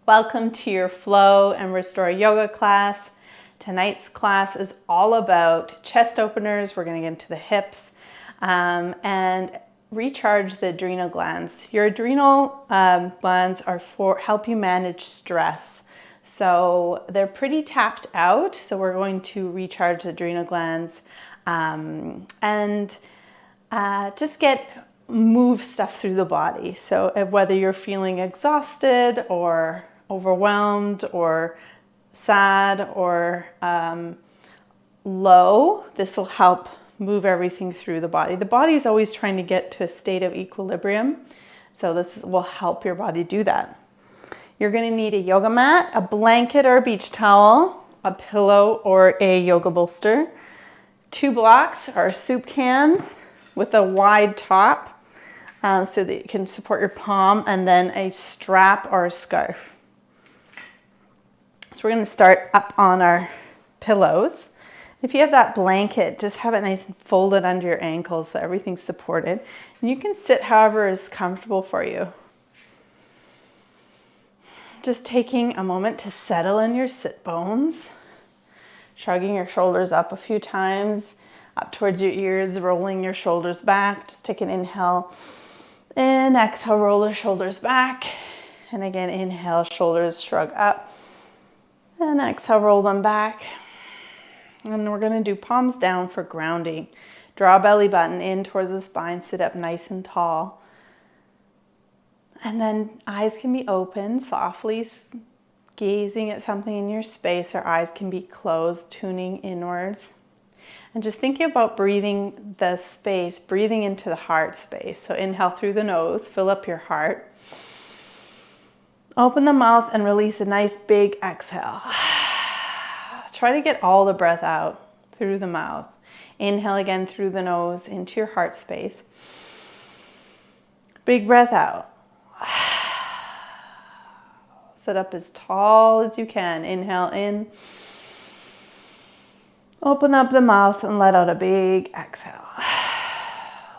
Welcome to your Flow and Restore Yoga class. Tonight's class is all about chest openers. We're going to get into the hips and recharge the adrenal glands. Your adrenal glands are help you manage stress. So they're pretty tapped out. So we're going to recharge the adrenal glands and just move stuff through the body. So whether you're feeling exhausted or overwhelmed or sad or low, this will help move everything through the body. The body is always trying to get to a state of equilibrium. So this will help your body do that. You're going to need a yoga mat, a blanket or a beach towel, a pillow or a yoga bolster, 2 blocks or soup cans with a wide top so that you can support your palm, and then a strap or a scarf. So we're going to start up on our pillows. If you have that blanket, just have it nice and folded under your ankles so everything's supported. And you can sit however is comfortable for you. Just taking a moment to settle in your sit bones, shrugging your shoulders up a few times, up towards your ears, rolling your shoulders back. Just take an inhale and exhale, roll the shoulders back. And again, inhale, shoulders shrug up. And exhale, roll them back. And we're going to do palms down for grounding. Draw belly button in towards the spine, sit up nice and tall. And then eyes can be open, softly gazing at something in your space, or eyes can be closed, tuning inwards. And just thinking about breathing the space, breathing into the heart space. So inhale through the nose, fill up your heart. Open the mouth and release a nice big exhale. Try to get all the breath out through the mouth. Inhale again through the nose into your heart space. Big breath out. Sit up as tall as you can. Inhale in. Open up the mouth and let out a big exhale.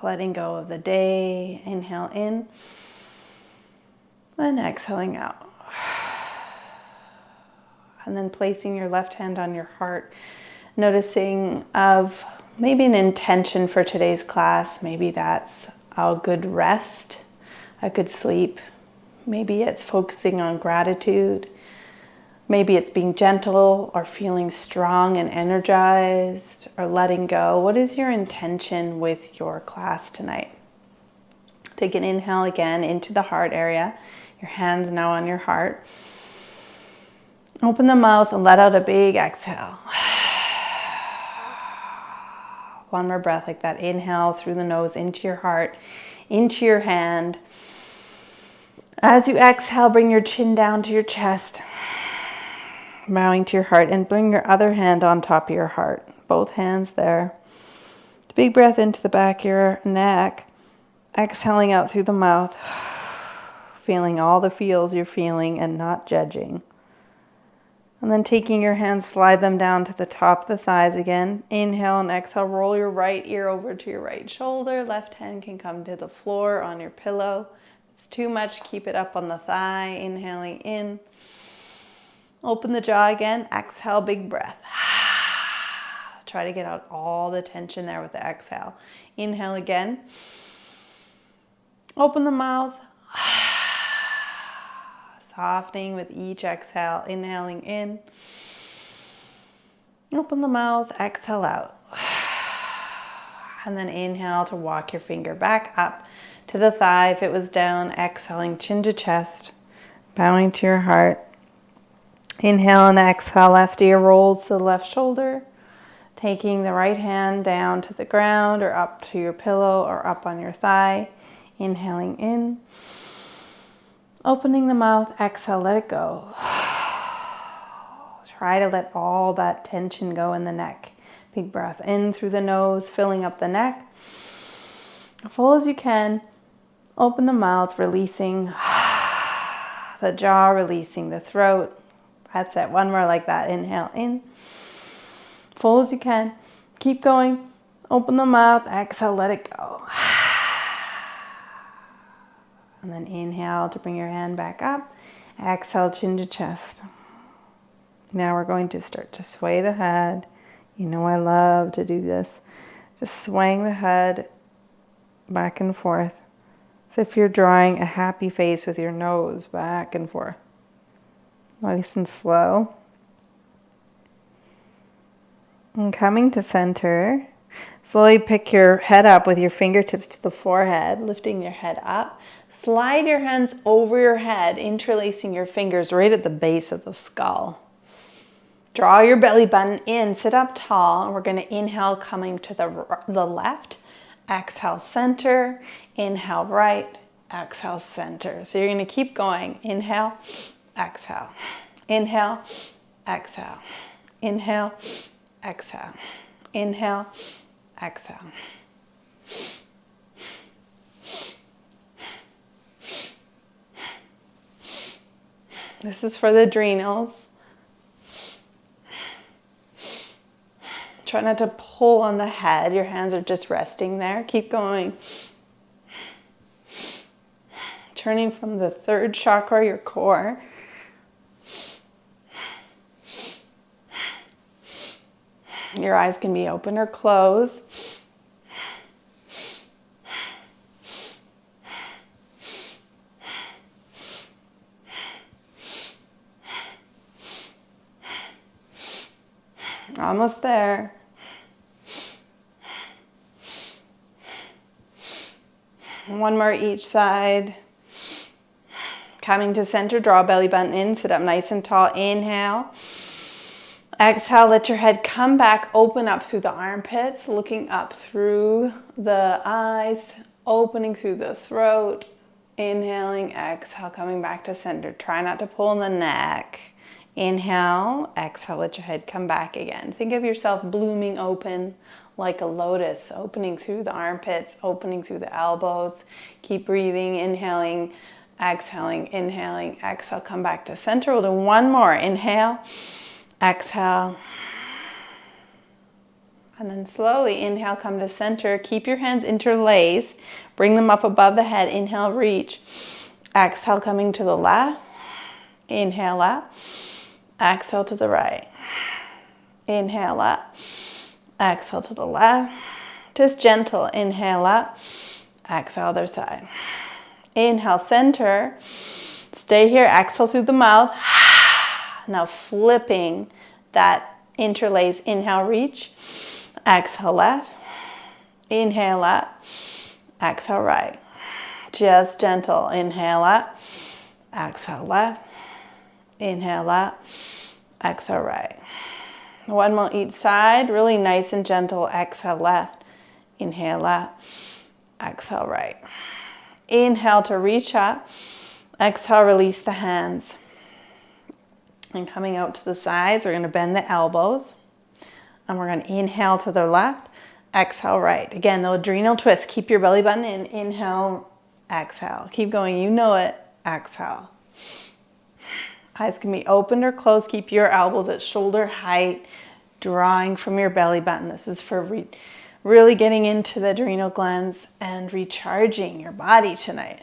Letting go of the day. Inhale in. And exhaling out. And then placing your left hand on your heart, noticing of maybe an intention for today's class. Maybe that's a good rest, a good sleep. Maybe it's focusing on gratitude. Maybe it's being gentle or feeling strong and energized or letting go. What is your intention with your class tonight? Take an inhale again into the heart area. Your hands now on your heart. Open the mouth and let out a big exhale. One more breath like that. Inhale through the nose into your heart, into your hand. As you exhale, bring your chin down to your chest, bowing to your heart, and bring your other hand on top of your heart. Both hands there. Big breath into the back of your neck. Exhaling out through the mouth. Feeling all the feels you're feeling and not judging. And then taking your hands, slide them down to the top of the thighs again. Inhale and exhale, roll your right ear over to your right shoulder. Left hand can come to the floor on your pillow. If it's too much, keep it up on the thigh. Inhaling in. Open the jaw again. Exhale, big breath. Try to get out all the tension there with the exhale. Inhale again. Open the mouth. Softening with each exhale, inhaling in. Open the mouth, exhale out. And then inhale to walk your finger back up to the thigh. If it was down, exhaling chin to chest, bowing to your heart. Inhale and exhale, left ear rolls to the left shoulder. Taking the right hand down to the ground or up to your pillow or up on your thigh. Inhaling in. Opening the mouth, exhale, let it go. Try to let all that tension go in the neck. Big breath in through the nose, filling up the neck. Full as you can. Open the mouth, releasing the jaw, releasing the throat. That's it. One more like that. Inhale in. Full as you can. Keep going. Open the mouth, exhale, let it go. And then inhale to bring your hand back up. Exhale, chin to chest. Now we're going to start to sway the head. You know I love to do this. Just swaying the head back and forth. As if you're drawing a happy face with your nose back and forth. Nice and slow. And coming to center, slowly pick your head up with your fingertips to the forehead, lifting your head up. Slide your hands over your head, interlacing your fingers right at the base of the skull. Draw your belly button in, sit up tall, and we're going to inhale coming to the left. Exhale, center. Inhale, right. Exhale, center. So you're going to keep going. Inhale, exhale. Inhale, exhale. Inhale, exhale. Inhale, exhale. This is for the adrenals. Try not to pull on the head. Your hands are just resting there. Keep going. Turning from the third chakra, your core. Your eyes can be open or closed. Almost there. One more each side. Coming to center, draw belly button in, sit up nice and tall. Inhale. Exhale, let your head come back, open up through the armpits, looking up through the eyes, opening through the throat. Inhaling, exhale, coming back to center. Try not to pull in the neck. Inhale, exhale, let your head come back again. Think of yourself blooming open like a lotus, opening through the armpits, opening through the elbows. Keep breathing, inhaling, exhaling, inhaling, exhale, come back to center. We'll do one more. Inhale, exhale, and then slowly inhale, come to center. Keep your hands interlaced. Bring them up above the head. Inhale, reach. Exhale, coming to the left. Inhale up. Exhale to the right. Inhale up. Exhale to the left. Just gentle. Inhale up. Exhale other side. Inhale, center. Stay here. Exhale through the mouth. Now flipping that interlace. Inhale, reach. Exhale, left. Inhale up. Exhale, right. Just gentle. Inhale up. Exhale, left. Inhale up. Exhale, right. One more each side. Really nice and gentle. Exhale, left. Inhale up. Exhale, right. Inhale to reach up. Exhale, release the hands. And coming out to the sides, we're going to bend the elbows. And we're going to inhale to the left. Exhale, right. Again, the adrenal twist. Keep your belly button in. Inhale, exhale. Keep going. You know it. Exhale. Eyes can be opened or closed. Keep your elbows at shoulder height, drawing from your belly button. This is for really getting into the adrenal glands and recharging your body tonight.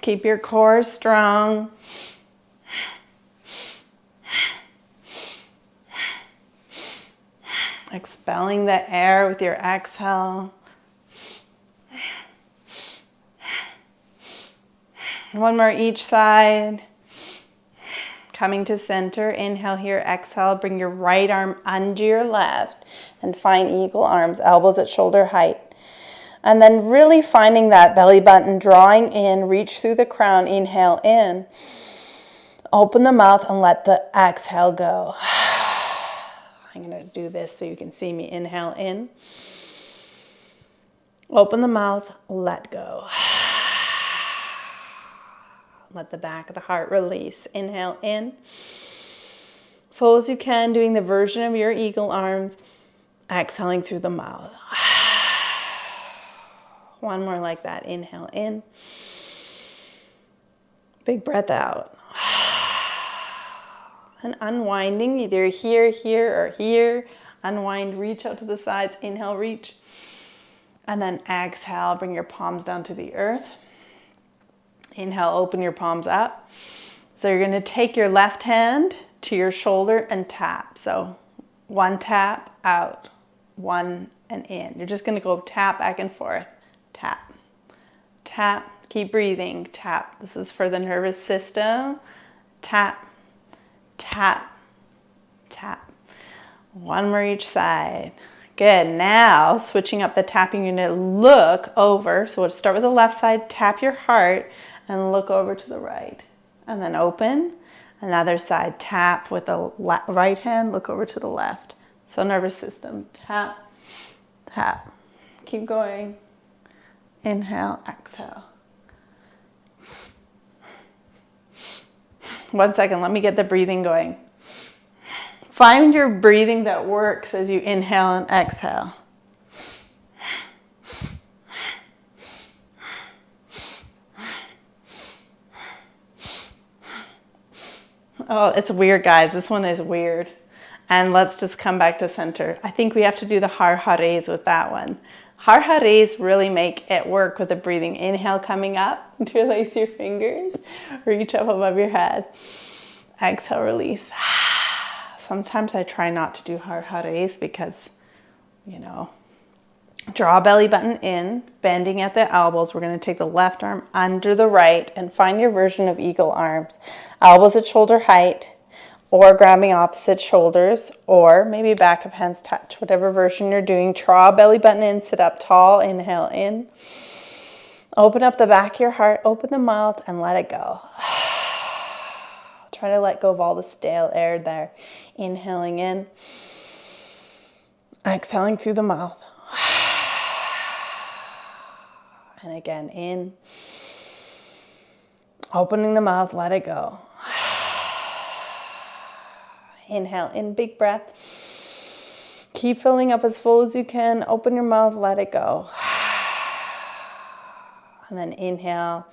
Keep your core strong. Expelling the air with your exhale. One more each side. Coming to center. Inhale here, exhale. Bring your right arm under your left and find eagle arms, elbows at shoulder height. And then really finding that belly button, drawing in, reach through the crown. Inhale in. Open the mouth and let the exhale go. I'm going to do this so you can see me. Inhale in. Open the mouth, let go. Let the back of the heart release. Inhale in. Full as you can, doing the version of your eagle arms. Exhaling through the mouth. One more like that. Inhale in. Big breath out. And unwinding either here, here, or here. unwind, reach out to the sides, inhale, reach. And then exhale, bring your palms down to the earth. Inhale, open your palms up. So you're gonna take your left hand to your shoulder and tap. So one tap, out, one and in. You're just gonna go tap back and forth, tap, tap, keep breathing, tap. This is for the nervous system. Tap, tap, tap. One more each side. Good. Now, switching up the tapping, you're going to look over. So we'll start with the left side, tap your heart, and look over to the right. And then open. Another side, tap with the right hand, look over to the left. So nervous system, tap, tap. Keep going. Inhale, exhale. 1 second, let me get the breathing going. Find your breathing that works as you inhale and exhale. Oh, it's weird, guys. This one is weird. And let's just come back to center. I think we have to do the har hares with that one. Har hares really make it work with the breathing. Inhale coming up, interlace your fingers, reach up above your head. Exhale, release. Sometimes I try not to do har hares because, you know, draw belly button in, bending at the elbows. We're going to take the left arm under the right and find your version of eagle arms. Elbows at shoulder height, or grabbing opposite shoulders, or maybe back of hands touch, whatever version you're doing. Draw belly button in, sit up tall, inhale in. Open up the back of your heart, open the mouth, and let it go. Try to let go of all the stale air there. Inhaling in, exhaling through the mouth. And again, in, opening the mouth, let it go. Inhale in, big breath. Keep filling up as full as you can. Open your mouth, let it go. And then inhale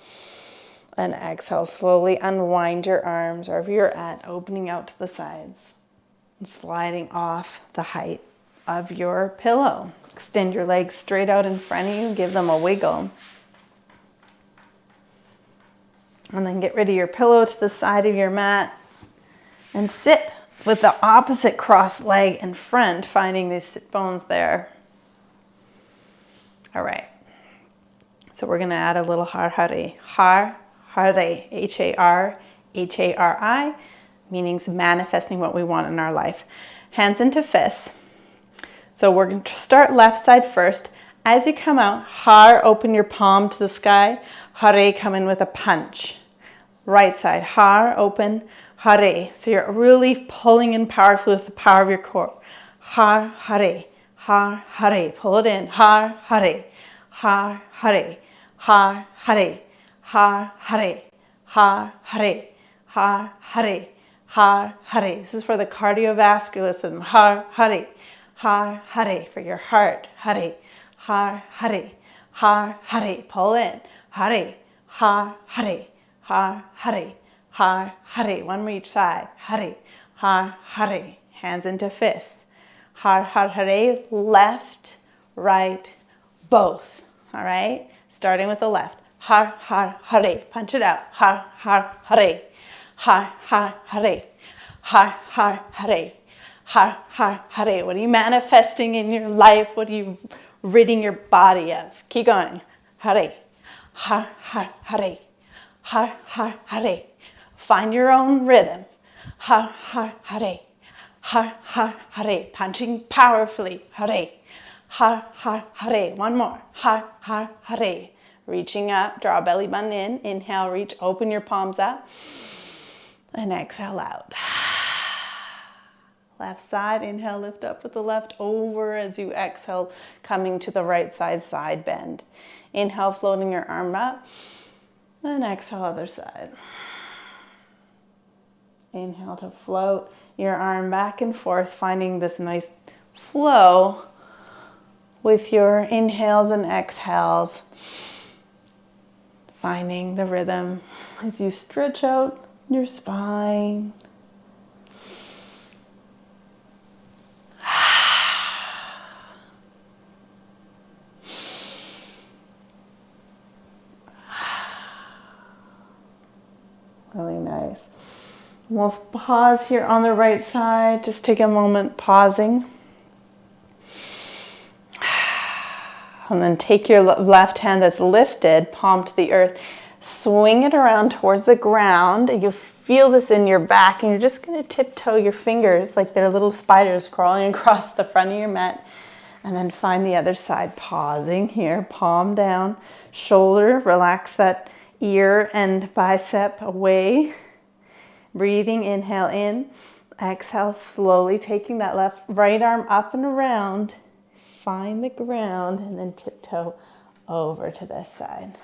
and exhale. Slowly unwind your arms wherever you're at, opening out to the sides and sliding off the height of your pillow. Extend your legs straight out in front of you. Give them a wiggle. And then get rid of your pillow to the side of your mat and sit with the opposite cross leg in front, finding these sit bones there. All right. So we're going to add a little har hare. Har hare, H-A-R-H-A-R-I, meaning manifesting what we want in our life. Hands into fists. So we're going to start left side first. As you come out, har, open your palm to the sky. Hare, come in with a punch. Right side, har, open, hare. So you're really pulling in powerfully with the power of your core. Har, hare, har, hare. Pull it in. Har, hare, har, hare, har, hare, har, hare, har, hare, har, hare, har, hare. This is for the cardiovascular system. Har, hare, har, hare. For your heart. Hare, har, hare, har, hare. Pull in. Hare, har, hare, har, hare, har, hare. One more each side. Hare, har, hare. Hands into fists. Har, har, hare. Left, right, both. All right? Starting with the left. Har, har, hare. Punch it out. Har, har, hare. Har, har, hare. Har, har, hare. Har, har, hare. What are you manifesting in your life? What are you ridding your body of? Keep going. Hare. Har, har, hare. Har, har, hare. Find your own rhythm. Har, har, hare. Har, har, hare. Punching powerfully. Hare. Har, har, hare. One more. Har, har, hare. Reaching up. Draw belly button in. Inhale, reach. Open your palms up. And exhale out. Left side. Inhale, lift up with the left over as you exhale, coming to the right side, side bend. Inhale, floating your arm up. And exhale, other side. Inhale to float your arm back and forth, finding this nice flow with your inhales and exhales. Finding the rhythm as you stretch out your spine. Really nice. We'll pause here on the right side. Just take a moment pausing. And then take your left hand that's lifted, palm to the earth, swing it around towards the ground. You'll feel this in your back, and you're just going to tiptoe your fingers like they're little spiders crawling across the front of your mat. And then find the other side, pausing here, palm down, shoulder, relax that ear and bicep away. Breathing, inhale in, exhale slowly, taking that right arm up and around. Find the ground and then tiptoe over to this side.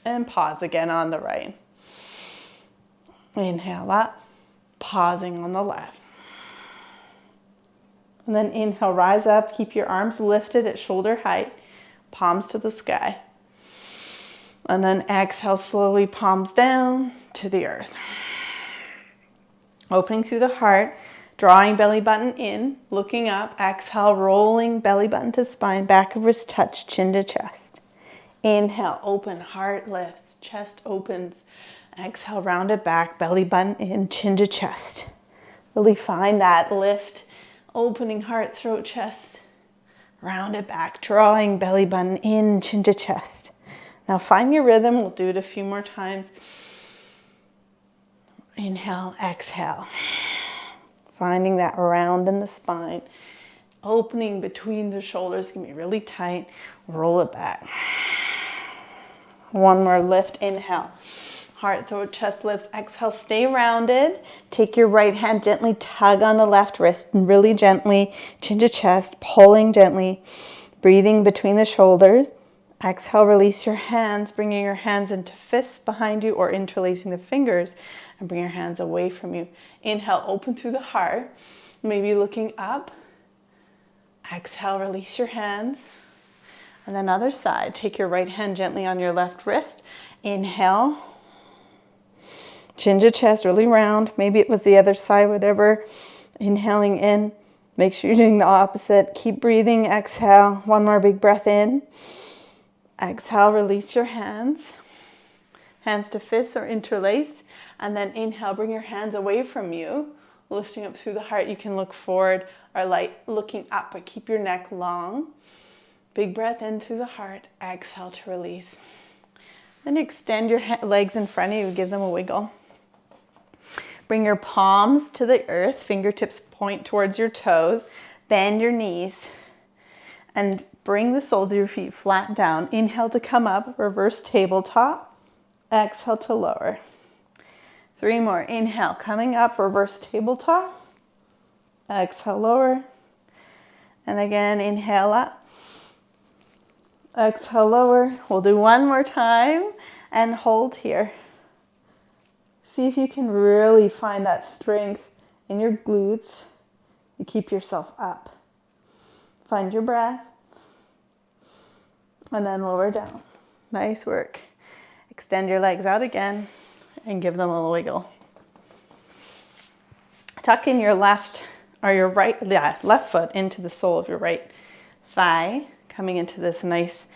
And pause again on the right. Inhale up, pausing on the left. And then inhale, rise up, keep your arms lifted at shoulder height, palms to the sky. And then exhale slowly, palms down to the earth. Opening through the heart. Drawing belly button in, looking up, exhale, rolling belly button to spine, back of wrist touch, chin to chest. Inhale, open, heart lifts, chest opens. Exhale, round it back, belly button in, chin to chest. Really find that lift, opening heart, throat, chest. Round it back, drawing belly button in, chin to chest. Now find your rhythm, we'll do it a few more times. Inhale, exhale. Finding that round in the spine, opening between the shoulders can be really tight. Roll it back. One more lift, inhale. Heart, throat, chest lifts, exhale, stay rounded. Take your right hand, gently tug on the left wrist, really gently, chin to chest, pulling gently, breathing between the shoulders. Exhale, release your hands, bringing your hands into fists behind you or interlacing the fingers and bring your hands away from you. Inhale, open through the heart, maybe looking up. Exhale, release your hands. And then other side, take your right hand gently on your left wrist. Inhale, chin to chest, really round. Maybe it was the other side, whatever. Inhaling in, make sure you're doing the opposite. Keep breathing, exhale. One more big breath in. Exhale, release your hands. Hands to fists or interlace. And then inhale, bring your hands away from you. Lifting up through the heart, you can look forward or like looking up, but keep your neck long. Big breath in through the heart. Exhale to release. Then extend your legs in front of you, give them a wiggle. Bring your palms to the earth, fingertips point towards your toes. Bend your knees and bring the soles of your feet flat down. Inhale to come up, reverse tabletop. Exhale to lower. 3 more. Inhale, coming up, reverse tabletop. Exhale, lower. And again, inhale up. Exhale, lower. We'll do one more time and hold here. See if you can really find that strength in your glutes. You keep yourself up. Find your breath. And then lower down. Nice work. Extend your legs out again and give them a little wiggle. Tuck in your left or your right, left foot into the sole of your right thigh, coming into this nice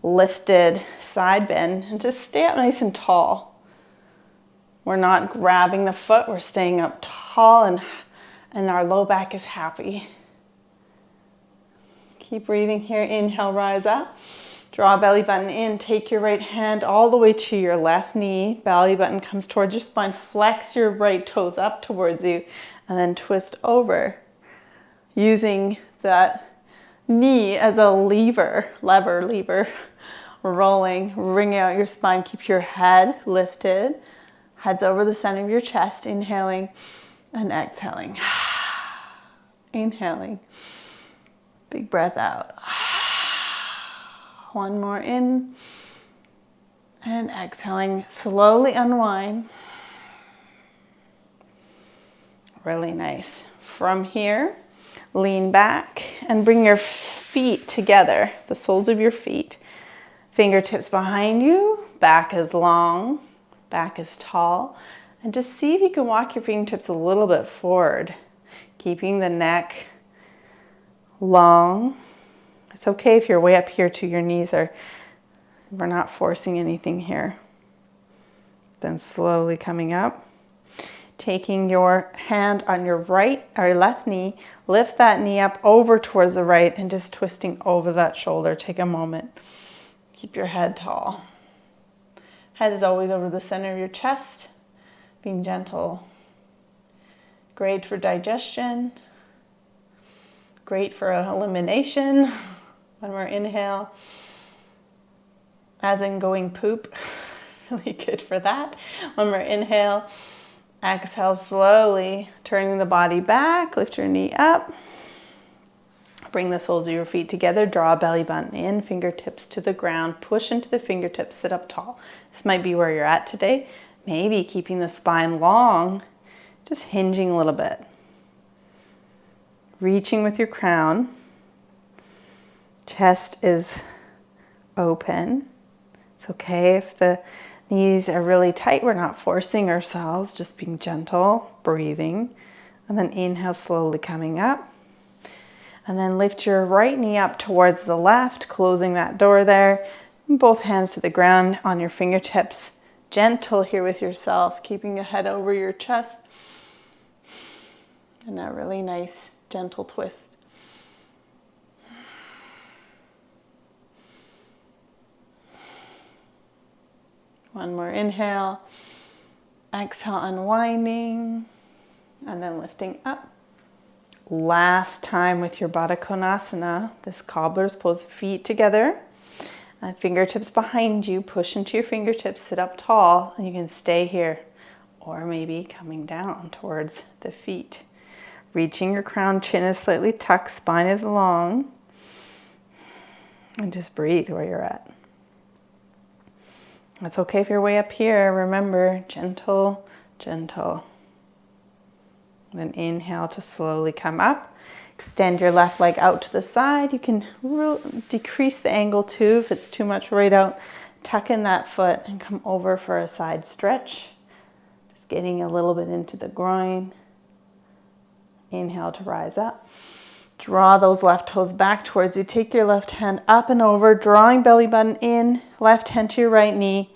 lifted side bend, and just stay up nice and tall. We're not grabbing the foot, we're staying up tall and our low back is happy. Keep breathing here. Inhale, rise up. Draw belly button in. Take your right hand all the way to your left knee. Belly button comes towards your spine. Flex your right toes up towards you and then twist over. Using that knee as a lever, rolling. Wring out your spine. Keep your head lifted. Head's over the center of your chest. Inhaling and exhaling. Inhaling. Big breath out. One more in. And exhaling. Slowly unwind. Really nice. From here, lean back and bring your feet together, the soles of your feet. Fingertips behind you. Back is long. Back is tall. And just see if you can walk your fingertips a little bit forward. Keeping the neck long. It's okay if you're way up here to your knees, or we're not forcing anything here. Then slowly coming up. Taking your hand on your right or left knee, lift that knee up over towards the right and just twisting over that shoulder. Take a moment. Keep your head tall. Head is always over the center of your chest, being gentle. Great for digestion. Great for elimination. One more inhale. As in going poop. Really good for that. One more inhale. Exhale slowly, turning the body back. Lift your knee up. Bring the soles of your feet together. Draw a belly button in, fingertips to the ground. Push into the fingertips, sit up tall. This might be where you're at today. Maybe keeping the spine long, just hinging a little bit. Reaching with your crown. Chest is open. It's okay if the knees are really tight. We're not forcing ourselves, just being gentle, breathing. And then inhale, slowly coming up. And then lift your right knee up towards the left, closing that door there. And both hands to the ground on your fingertips. Gentle here with yourself, keeping your head over your chest. And a really nice, gentle twist. One more inhale. Exhale, unwinding. And then lifting up. Last time with your Baddha Konasana, this cobbler's pose, feet together. And fingertips behind you. Push into your fingertips, sit up tall. And you can stay here. Or maybe coming down towards the feet. Reaching your crown, chin is slightly tucked, spine is long. And just breathe where you're at. It's okay if you're way up here. Remember, gentle, gentle. Then inhale to slowly come up. Extend your left leg out to the side. You can decrease the angle too if it's too much right out. Tuck in that foot and come over for a side stretch. Just getting a little bit into the groin. Inhale to rise up. Draw those left toes back towards you. Take your left hand up and over, drawing belly button in. Left hand to your right knee.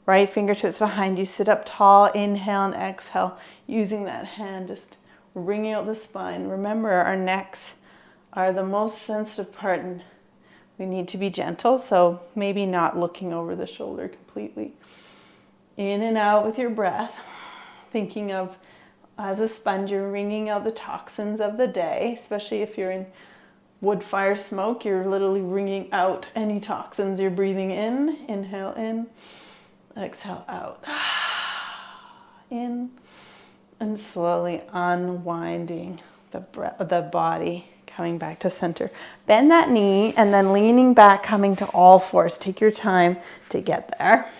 Right fingertips behind you. Sit up tall. Inhale and exhale. Using that hand, just wringing out the spine. Remember, our necks are the most sensitive part and we need to be gentle. So maybe not looking over the shoulder completely. In and out with your breath. Thinking of as a sponge, you're wringing out the toxins of the day, especially if you're in wood fire smoke, you're literally wringing out any toxins you're breathing in. Inhale in, exhale out. In, and slowly unwinding the body, coming back to center. Bend that knee and then leaning back, coming to all fours. Take your time to get there.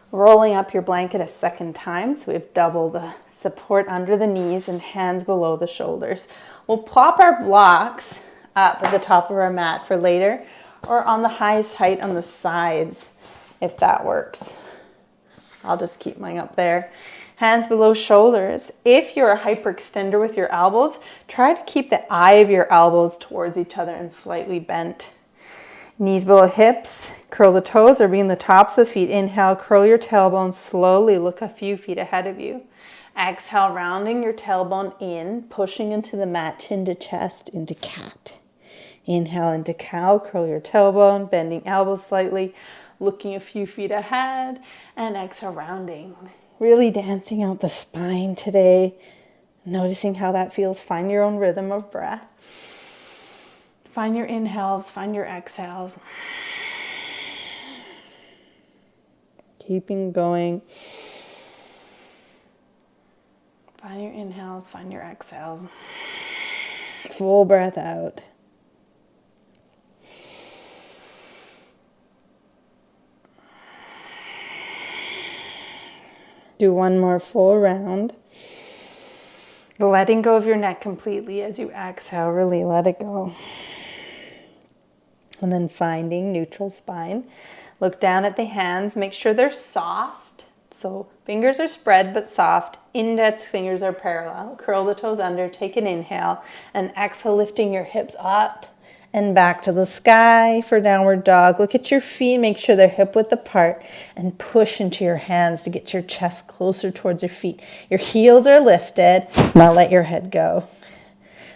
Rolling up your blanket a second time, so we have double the support under the knees and hands below the shoulders. We'll plop our blocks up at the top of our mat for later, or on the highest height on the sides, if that works. I'll just keep mine up there. Hands below shoulders. If you're a hyperextender with your elbows, try to keep the eye of your elbows towards each other and slightly bent. Knees below hips, curl the toes or being the tops of the feet. Inhale, curl your tailbone, slowly look a few feet ahead of you. Exhale, rounding your tailbone in, pushing into the mat, chin to chest, into cat. Inhale into cow, curl your tailbone, bending elbows slightly, looking a few feet ahead, and exhale, rounding. Really dancing out the spine today, noticing how that feels. Find your own rhythm of breath. Find your inhales, find your exhales. Keeping going. Find your inhales, find your exhales. Full breath out. Do one more full round. Letting go of your neck completely as you exhale, really let it go. And then finding neutral spine. Look down at the hands. Make sure they're soft. So fingers are spread but soft. Index fingers are parallel. Curl the toes under. Take an inhale. And exhale, lifting your hips up And back to the sky for downward dog. Look at your feet, make sure they're hip width apart, and push into your hands to get your chest closer towards your feet. Your heels are lifted. Now let your head go.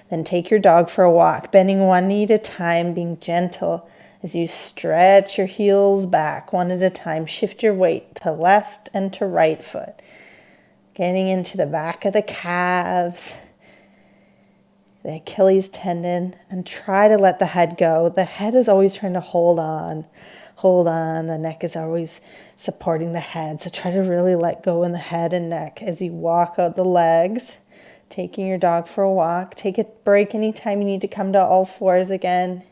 Then take your dog for a walk, bending one knee at a time, being gentle as you stretch your heels back one at a time. Shift your weight to left and to right foot, getting into the back of the calves, the Achilles tendon, and try to let the head go. The head is always trying to hold on. The neck is always supporting the head. So try to really let go in the head and neck as you walk out the legs, taking your dog for a walk. Take a break anytime you need to come to all fours again.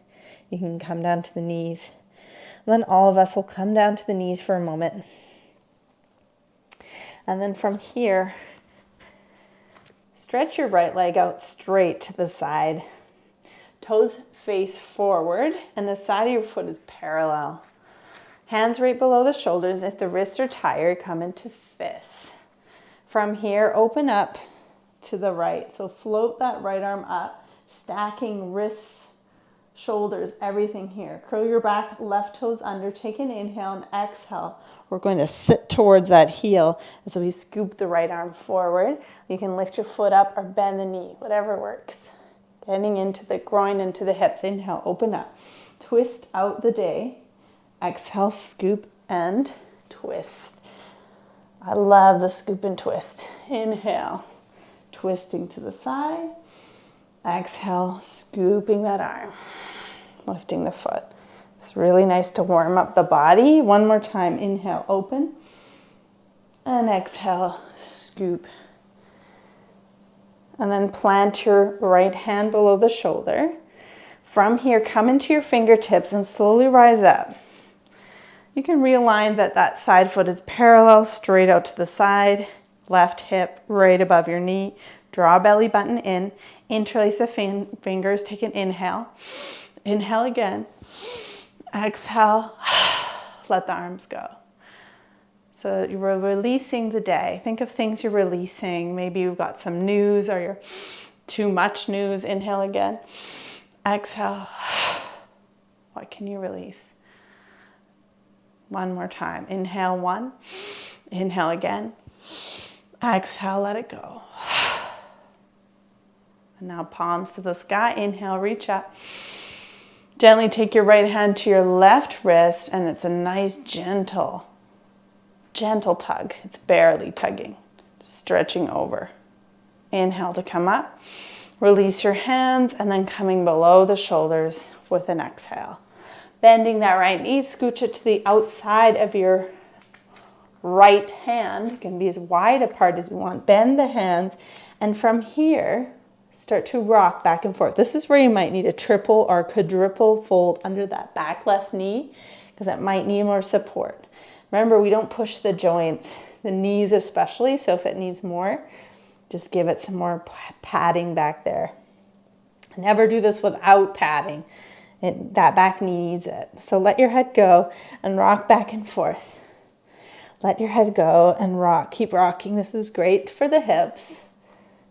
You can come down to the knees. And then all of us will come down to the knees for a moment. And then from here, stretch your right leg out straight to the side. Toes face forward and the side of your foot is parallel. Hands right below the shoulders. If the wrists are tired, come into fists. From here, open up to the right. So float that right arm up, stacking wrists, shoulders, everything here. Curl your back, left toes under. Take an inhale and exhale. We're going to sit towards that heel as we scoop the right arm forward. You can lift your foot up or bend the knee, whatever works. Bending into the groin, into the hips. Inhale, open up. Twist out the day. Exhale, scoop and twist. I love the scoop and twist. Inhale, twisting to the side. Exhale, scooping that arm, lifting the foot. It's really nice to warm up the body. One more time. Inhale, open. And exhale, scoop. And then plant your right hand below the shoulder. From here, come into your fingertips and slowly rise up. You can realign that side foot is parallel, straight out to the side. Left hip right above your knee. Draw belly button in. Interlace the fingers. Take an inhale. Inhale again. Exhale, let the arms go. So you're releasing the day. Think of things you're releasing. Maybe you've got some news or you're too much news. Inhale again. Exhale. What can you release? One more time. Inhale, one. Inhale again. Exhale, let it go. And now palms to the sky. Inhale, reach up. Gently take your right hand to your left wrist, and it's a nice gentle tug. It's barely tugging, stretching over. Inhale to come up. Release your hands, and then coming below the shoulders with an exhale. Bending that right knee, scooch it to the outside of your right hand. It can be as wide apart as you want. Bend the hands, and from here, start to rock back and forth. This is where you might need a triple or quadruple fold under that back left knee because it might need more support. Remember, we don't push the joints, the knees especially, so if it needs more, just give it some more padding back there. Never do this without padding. That back knee needs it. So let your head go and rock back and forth. Let your head go and rock. Keep rocking. This is great for the hips.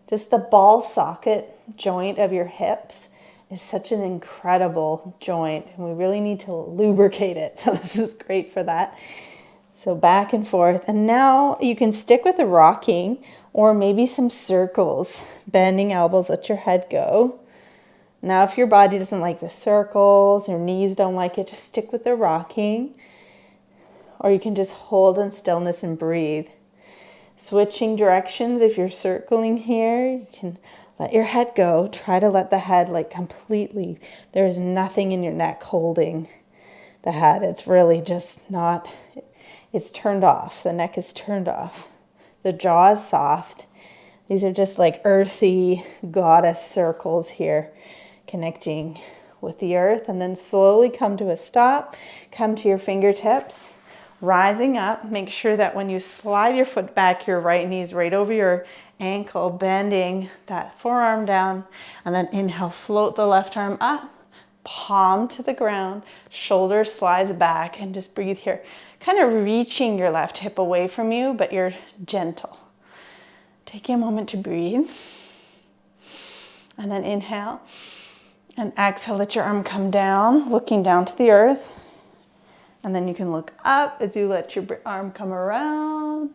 Just the ball socket joint of your hips is such an incredible joint, and we really need to lubricate it. So this is great for that. So back and forth. And now you can stick with the rocking or maybe some circles. Bending elbows, let your head go. Now if your body doesn't like the circles, your knees don't like it, just stick with the rocking. Or you can just hold in stillness and breathe. Switching directions, if you're circling here, you can let your head go. Try to let the head completely, there is nothing in your neck holding the head. It's really just not, it's turned off. The neck is turned off. The jaw is soft. These are just like earthy goddess circles here, connecting with the earth. And then slowly come to a stop. Come to your fingertips. Rising up, make sure that when you slide your foot back, your right knee is right over your ankle, bending that forearm down, and then inhale, float the left arm up, palm to the ground, shoulder slides back, and just breathe here. Kind of reaching your left hip away from you, but you're gentle. Take a moment to breathe, and then inhale, And exhale, let your arm come down, looking down to the earth. And then you can look up as you let your arm come around.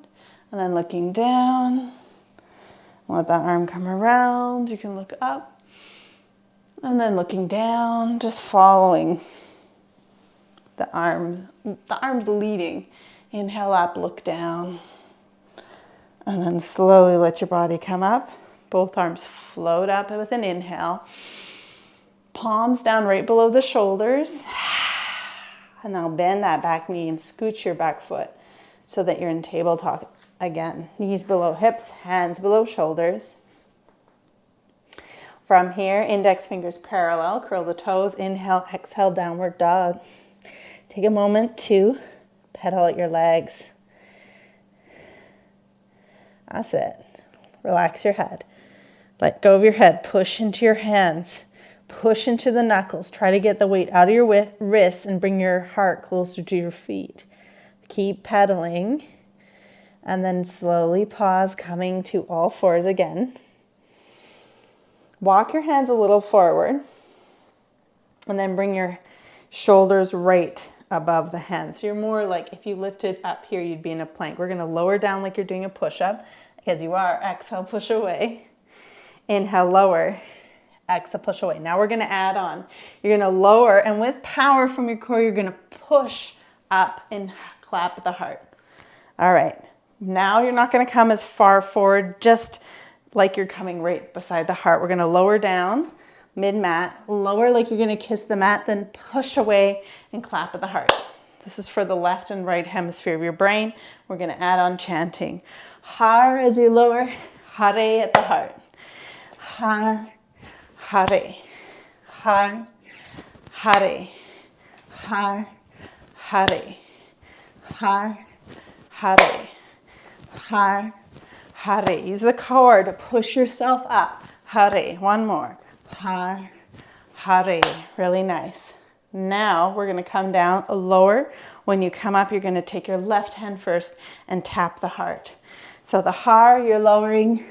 And then looking down. Let that arm come around. You can look up. And then looking down, just following the arms leading. Inhale up, look down. And then slowly let your body come up. Both arms float up with an inhale. Palms down right below the shoulders. And now bend that back knee and scooch your back foot so that you're in tabletop again. Knees below hips, hands below shoulders. From here, index fingers parallel, curl the toes, inhale, exhale, downward dog. Take a moment to pedal out your legs. That's it. Relax your head. Let go of your head, push into your hands. Push into the knuckles. Try to get the weight out of your wrists and bring your heart closer to your feet. Keep pedaling. And then slowly pause, coming to all fours again. Walk your hands a little forward. And then bring your shoulders right above the hands. So you're more like if you lifted up here, you'd be in a plank. We're going to lower down like you're doing a push-up. Because you are. Exhale, push away. Inhale, lower. Exhale, push away. Now we're going to add on. You're going to lower, and with power from your core, you're going to push up and clap at the heart. All right. Now you're not going to come as far forward, just like you're coming right beside the heart. We're going to lower down, mid-mat, lower like you're going to kiss the mat, then push away and clap at the heart. This is for the left and right hemisphere of your brain. We're going to add on chanting. Har as you lower, hare at the heart. Har, hare, har, hare, har, hare, har, hare, har, hare. Use the core to push yourself up. Hare. One more. Har, hare. Really nice. Now we're going to come down lower. When you come up, you're going to take your left hand first and tap the heart. So the har, you're lowering.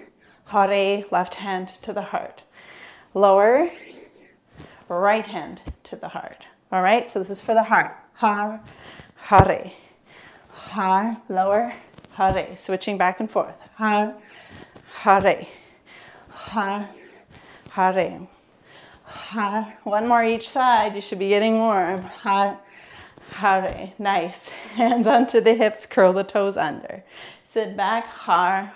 Hare, left hand to the heart. Lower, right hand to the heart. All right, so this is for the heart. Har, hare. Har, lower, hare. Switching back and forth. Har, hare. Har, hare. Har. One more each side. You should be getting warm. Har, hare. Nice. Hands onto the hips, curl the toes under. Sit back. Har,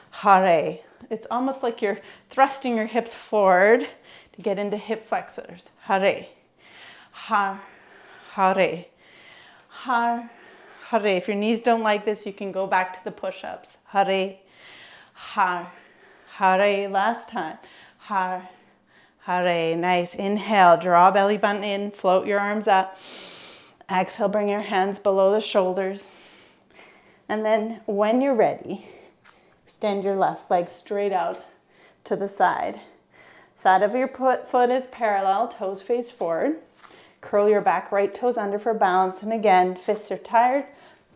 hare. It's almost like you're thrusting your hips forward to get into hip flexors. Hare. Har, hare. Har, hare. If your knees don't like this, you can go back to the push-ups. Hare. Har, hare. Last time. Har, hare. Nice. Inhale. Draw belly button in. Float your arms up. Exhale. Bring your hands below the shoulders. And then when you're ready, extend your left leg straight out to the side. Side of your foot is parallel, toes face forward. Curl your back right toes under for balance. And again, fists are tired,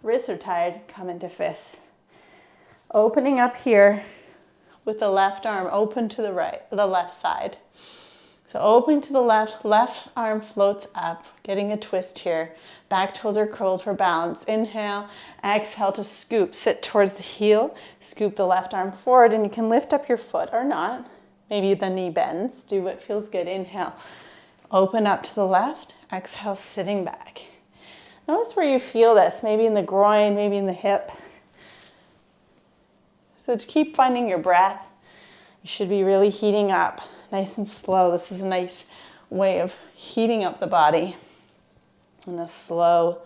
wrists are tired, come into fists. Opening up here with the left arm open to the right, the left side. So open to the left arm floats up, getting a twist here. Back toes are curled for balance. Inhale, exhale to scoop. Sit towards the heel, scoop the left arm forward, and you can lift up your foot or not. Maybe the knee bends. Do what feels good. Inhale, open up to the left. Exhale, sitting back. Notice where you feel this, maybe in the groin, maybe in the hip. So to keep finding your breath, you should be really heating up. Nice and slow. This is a nice way of heating up the body in a slow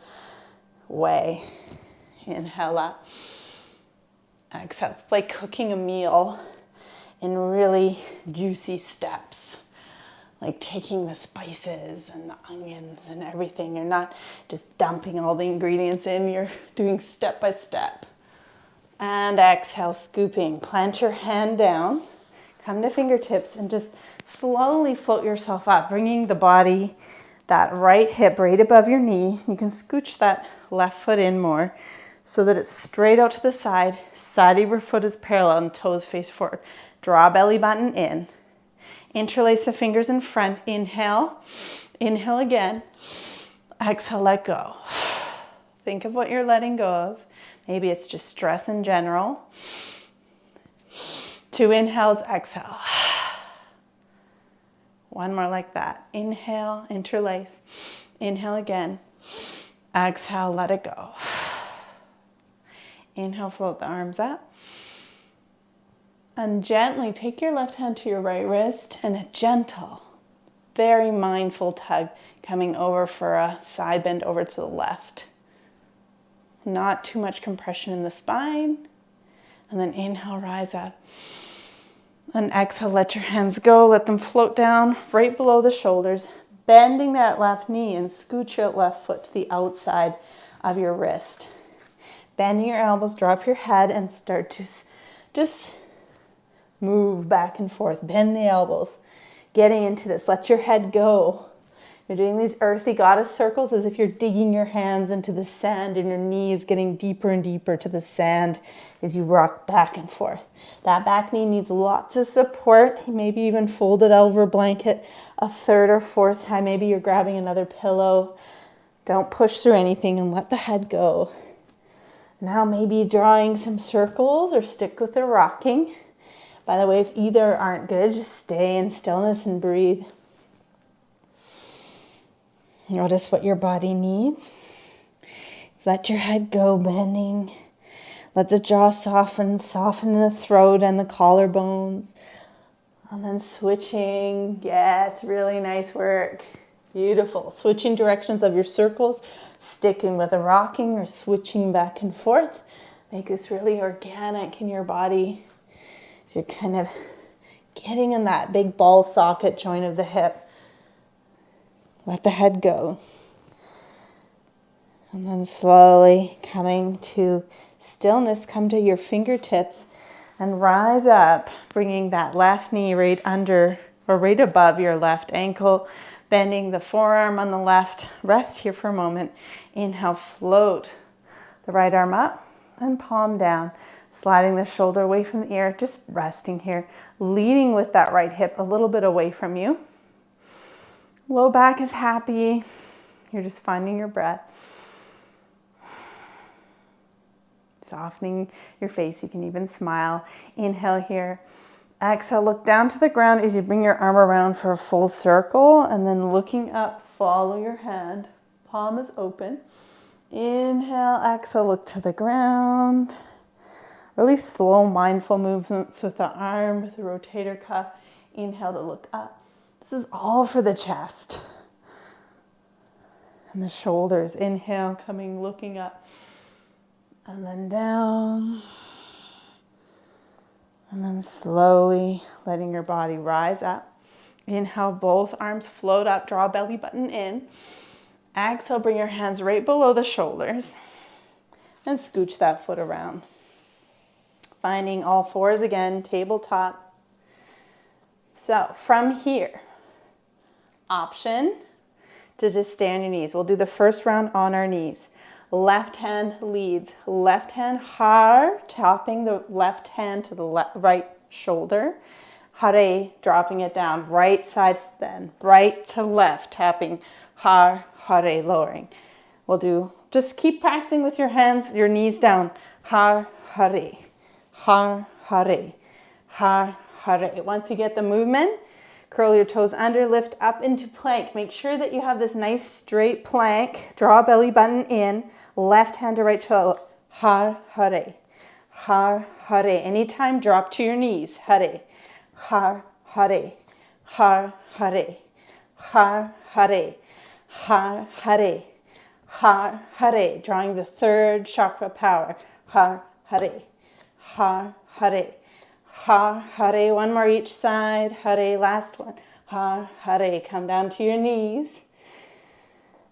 way. Inhale up. Exhale. It's like cooking a meal in really juicy steps. Like taking the spices and the onions and everything. You're not just dumping all the ingredients in. You're doing step by step. And exhale, scooping. Plant your hand down. Come to fingertips and just slowly float yourself up, bringing the body, that right hip right above your knee. You can scooch that left foot in more so that it's straight out to the side. Side of your foot is parallel and toes face forward. Draw belly button in. Interlace the fingers in front. Inhale. Inhale again. Exhale, let go. Think of what you're letting go of. Maybe it's just stress in general. 2 inhales, exhale. 1 more like that. Inhale, interlace. Inhale again. Exhale, let it go. Inhale, float the arms up. And gently take your left hand to your right wrist and a gentle, very mindful tug coming over for a side bend over to the left. Not too much compression in the spine. And then inhale, rise up. And exhale, let your hands go. Let them float down right below the shoulders. Bending that left knee and scoot your left foot to the outside of your wrist. Bending your elbows, drop your head and start to just move back and forth. Bend the elbows. Getting into this. Let your head go. You're doing these earthy goddess circles as if you're digging your hands into the sand and your knees getting deeper and deeper to the sand as you rock back and forth. That back knee needs lots of support. Maybe even fold it over a blanket a 3rd or 4th time. Maybe you're grabbing another pillow. Don't push through anything and let the head go. Now maybe drawing some circles or stick with the rocking. By the way, if either aren't good, just stay in stillness and breathe. Notice what your body needs. Let your head go, bending. Let the jaw soften the throat and the collarbones. And then switching. Yes, really nice work. Beautiful. Switching directions of your circles, sticking with the rocking or switching back and forth. Make this really organic in your body. So you're kind of getting in that big ball socket joint of the hip. Let the head go. And then slowly coming to stillness, come to your fingertips and rise up, bringing that left knee right under or right above your left ankle, bending the forearm on the left. Rest here for a moment. Inhale, float the right arm up and palm down, sliding the shoulder away from the ear, just resting here, leading with that right hip a little bit away from you. Low back is happy. You're just finding your breath. Softening your face. You can even smile. Inhale here. Exhale, look down to the ground as you bring your arm around for a full circle. And then looking up, follow your hand. Palm is open. Inhale, exhale, look to the ground. Really slow, mindful movements with the arm, with the rotator cuff. Inhale to look up. This is all for the chest and the shoulders. Inhale, coming, looking up, and then down. And then slowly letting your body rise up. Inhale, both arms float up, draw belly button in. Exhale, bring your hands right below the shoulders and scooch that foot around. Finding all fours again, tabletop. So from here, option to just stay on your knees. We'll do the first round on our knees. Left hand leads. Left hand har, tapping the left hand to the right shoulder. Hare, dropping it down. Right side then. Right to left, tapping har, hare, lowering. We'll do, just keep practicing with your hands, your knees down. Har, hare, har, hare, har, hare. Once you get the movement, curl your toes under, lift up into plank. Make sure that you have this nice straight plank. Draw belly button in, left hand to right shoulder. Har, hare, har, hare. Anytime, drop to your knees. Hare, har, hare, har, hare, har, hare, har, hare, har, hare. Drawing the third chakra power. Har, hare, har, hare. Har, hare, one more each side. Hare, last one. Har, hare, come down to your knees.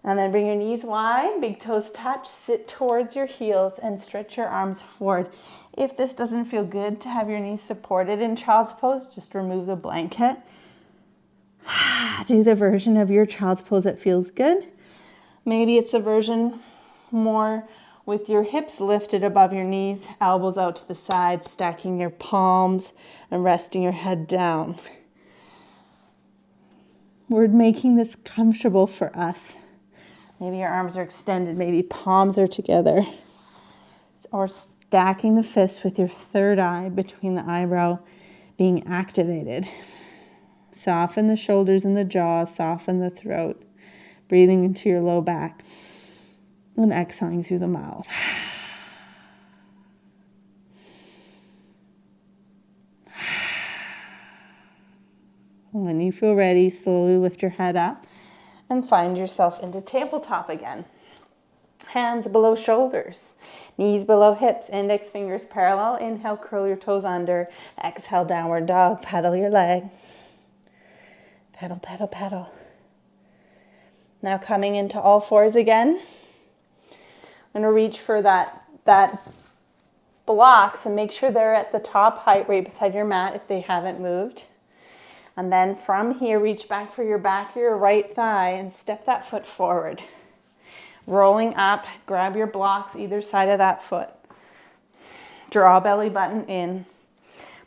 And then bring your knees wide, big toes touch, sit towards your heels and stretch your arms forward. If this doesn't feel good to have your knees supported in child's pose, just remove the blanket. Do the version of your child's pose that feels good. Maybe it's a version more with your hips lifted above your knees, elbows out to the side, stacking your palms and resting your head down. We're making this comfortable for us. Maybe your arms are extended, maybe palms are together. Or stacking the fists with your third eye between the eyebrow being activated. Soften the shoulders and the jaw, soften the throat. Breathing into your low back and exhaling through the mouth. When you feel ready, slowly lift your head up and find yourself into tabletop again. Hands below shoulders, knees below hips, index fingers parallel. Inhale, curl your toes under. Exhale, downward dog, pedal your leg. Pedal, pedal, pedal. Now coming into all fours again. I'm going to reach for that blocks and make sure they're at the top height right beside your mat if they haven't moved. And then from here, reach back for your back of your right thigh and step that foot forward. Rolling up, grab your blocks either side of that foot. Draw belly button in.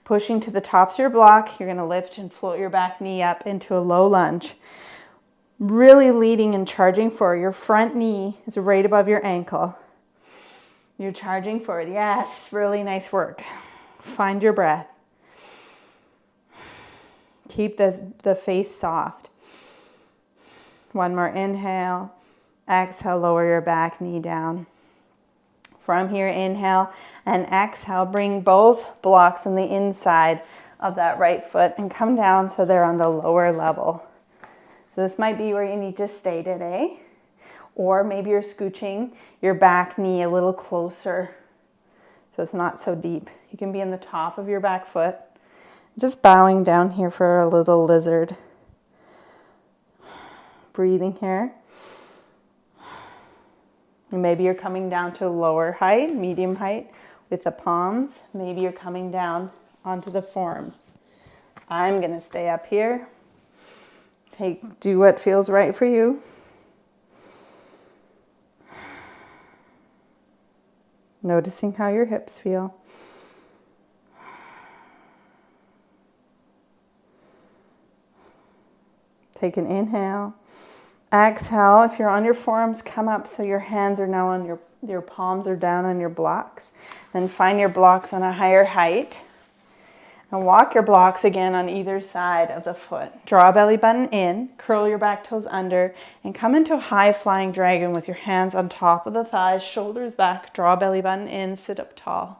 Pushing to the tops of your block, you're going to lift and float your back knee up into a low lunge. Really leading and charging forward. Your front knee is right above your ankle. You're charging forward. Yes, really nice work. Find your breath. Keep the face soft. One more inhale. Exhale, lower your back knee down. From here, inhale and exhale. Bring both blocks on the inside of that right foot and come down so they're on the lower level. So this might be where you need to stay today. Or maybe you're scooching your back knee a little closer so it's not so deep. You can be in the top of your back foot. Just bowing down here for a little lizard. Breathing here. And maybe you're coming down to a lower height, medium height with the palms. Maybe you're coming down onto the forearms. I'm going to stay up here. Do what feels right for you. Noticing how your hips feel. Take an inhale. Exhale. If you're on your forearms, come up so your hands are now on your palms are down on your blocks. Then find your blocks on a higher height. And walk your blocks again on either side of the foot. Draw belly button in, curl your back toes under, and come into a high flying dragon with your hands on top of the thighs, shoulders back, draw belly button in, sit up tall.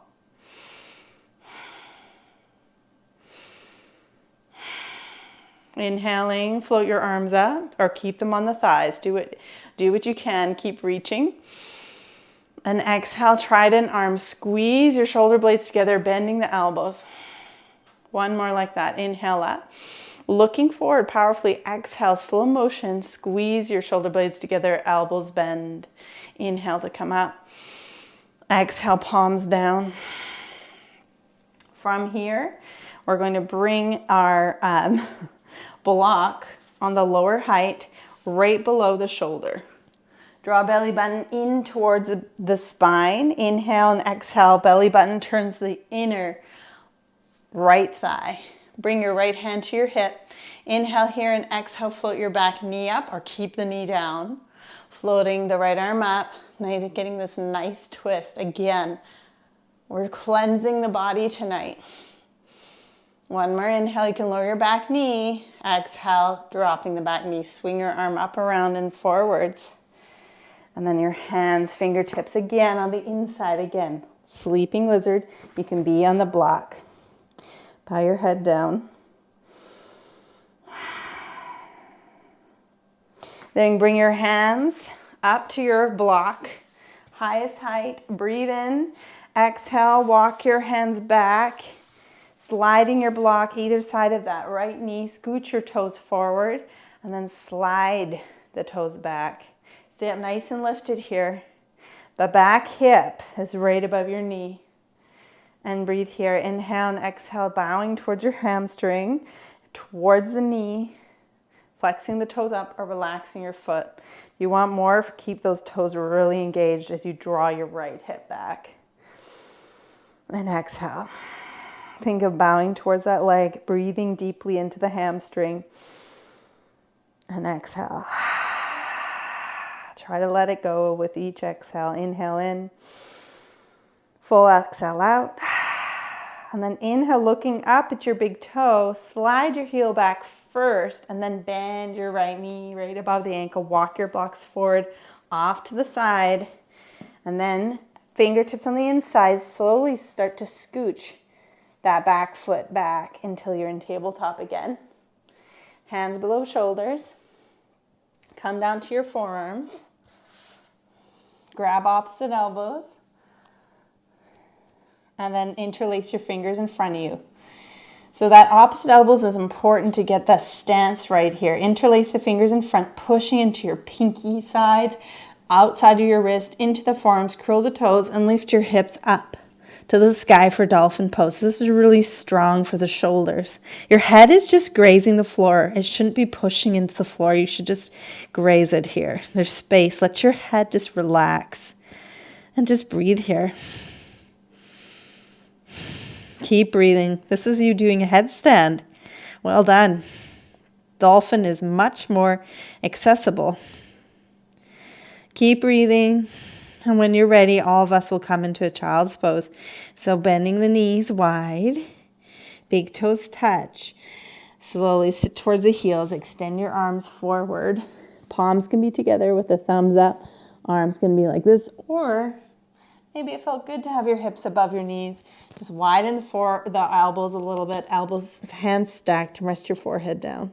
Inhaling, float your arms up or keep them on the thighs. Do what you can, keep reaching. And exhale, trident arms, squeeze your shoulder blades together, bending the elbows. One more like that. Inhale up. Looking forward powerfully. Exhale, slow motion. Squeeze your shoulder blades together. Elbows bend. Inhale to come up. Exhale, palms down. From here, we're going to bring our block on the lower height right below the shoulder. Draw belly button in towards the spine. Inhale and exhale. Belly button turns the inner right thigh. Bring your right hand to your hip. Inhale here and exhale, float your back knee up or keep the knee down. Floating the right arm up, getting this nice twist. Again, we're cleansing the body tonight. One more inhale, you can lower your back knee. Exhale, dropping the back knee. Swing your arm up, around, and forwards. And then your hands, fingertips again on the inside again. Sleeping lizard, you can be on the block. Bow your head down. Then bring your hands up to your block, highest height. Breathe in. Exhale, walk your hands back, sliding your block either side of that right knee. Scoot your toes forward and then slide the toes back. Stay up nice and lifted here. The back hip is right above your knee. And breathe here. Inhale and exhale, bowing towards your hamstring, towards the knee, flexing the toes up or relaxing your foot. If you want more, keep those toes really engaged as you draw your right hip back. And exhale. Think of bowing towards that leg, breathing deeply into the hamstring. And exhale. Try to let it go with each exhale. Inhale in, full exhale out. And then inhale, looking up at your big toe, slide your heel back first, and then bend your right knee right above the ankle. Walk your blocks forward, off to the side, and then fingertips on the inside, slowly start to scooch that back foot back until you're in tabletop again. Hands below shoulders. Come down to your forearms. Grab opposite elbows. And then interlace your fingers in front of you. So that opposite elbows is important to get that stance right here. Interlace the fingers in front, pushing into your pinky side, outside of your wrist, into the forearms, curl the toes, and lift your hips up to the sky for dolphin pose. This is really strong for the shoulders. Your head is just grazing the floor. It shouldn't be pushing into the floor. You should just graze it here. There's space. Let your head just relax and just breathe here. Keep breathing. This is you doing a headstand. Well done. Dolphin is much more accessible. Keep breathing. And when you're ready, all of us will come into a child's pose. So bending the knees wide. Big toes touch. Slowly sit towards the heels. Extend your arms forward. Palms can be together with the thumbs up. Arms can be like this, or maybe it felt good to have your hips above your knees. Just widen the elbows a little bit. Elbows, hands stacked to rest your forehead down.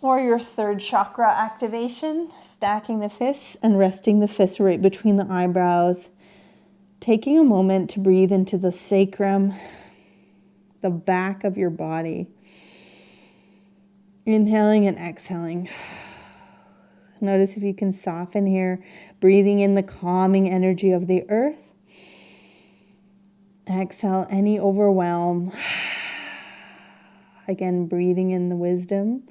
Or your third chakra activation, stacking the fists and resting the fists right between the eyebrows. Taking a moment to breathe into the sacrum, the back of your body. Inhaling and exhaling. Notice if you can soften here, breathing in the calming energy of the earth. Exhale any overwhelm. Again, breathing in the wisdom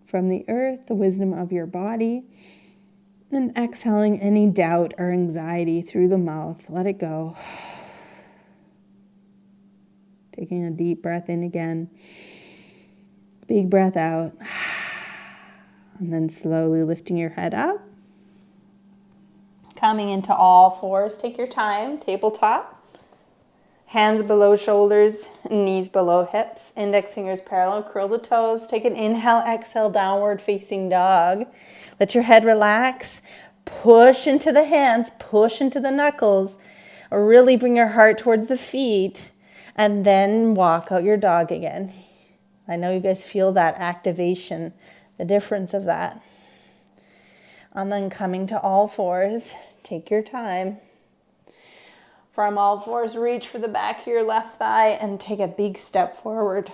from the earth, the wisdom of your body. And exhaling any doubt or anxiety through the mouth. Let it go. Taking a deep breath in again. Big breath out. And then slowly lifting your head up. Coming into all fours. Take your time. Tabletop. Hands below shoulders, knees below hips. Index fingers parallel. Curl the toes. Take an inhale, exhale, downward facing dog. Let your head relax. Push into the hands. Push into the knuckles. Or really bring your heart towards the feet. And then walk out your dog again. I know you guys feel that activation, the difference of that. And then coming to all fours, take your time. From all fours, reach for the back of your left thigh and take a big step forward.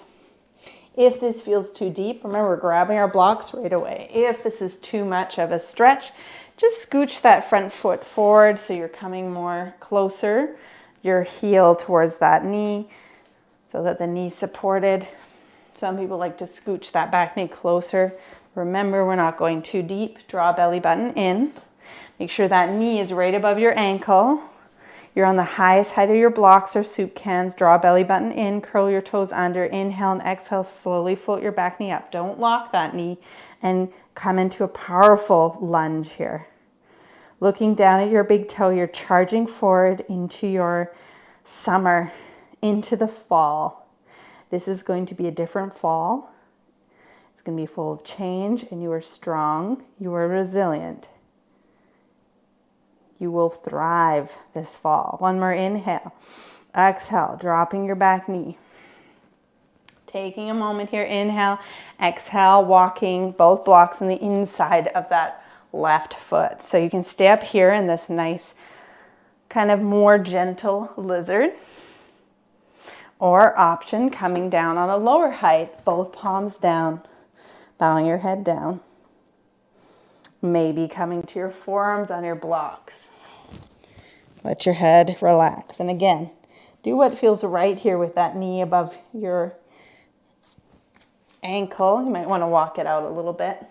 If this feels too deep, remember, we're grabbing our blocks right away. If this is too much of a stretch, just scooch that front foot forward so you're coming more closer, your heel towards that knee so that the knee's supported. Some people like to scooch that back knee closer. Remember, we're not going too deep. Draw belly button in. Make sure that knee is right above your ankle. You're on the highest height of your blocks or soup cans. Draw belly button in. Curl your toes under. Inhale and exhale. Slowly float your back knee up. Don't lock that knee. And come into a powerful lunge here. Looking down at your big toe, you're charging forward into your summer, into the fall. This is going to be a different fall. It's going to be full of change, and you are strong. You are resilient. You will thrive this fall. One more inhale. Exhale, dropping your back knee. Taking a moment here. Inhale, exhale, walking both blocks on the inside of that left foot. So you can stay up here in this nice, kind of more gentle lizard. Or option, coming down on a lower height, both palms down, bowing your head down. Maybe coming to your forearms on your blocks. Let your head relax. And again, do what feels right here with that knee above your ankle. You might want to walk it out a little bit.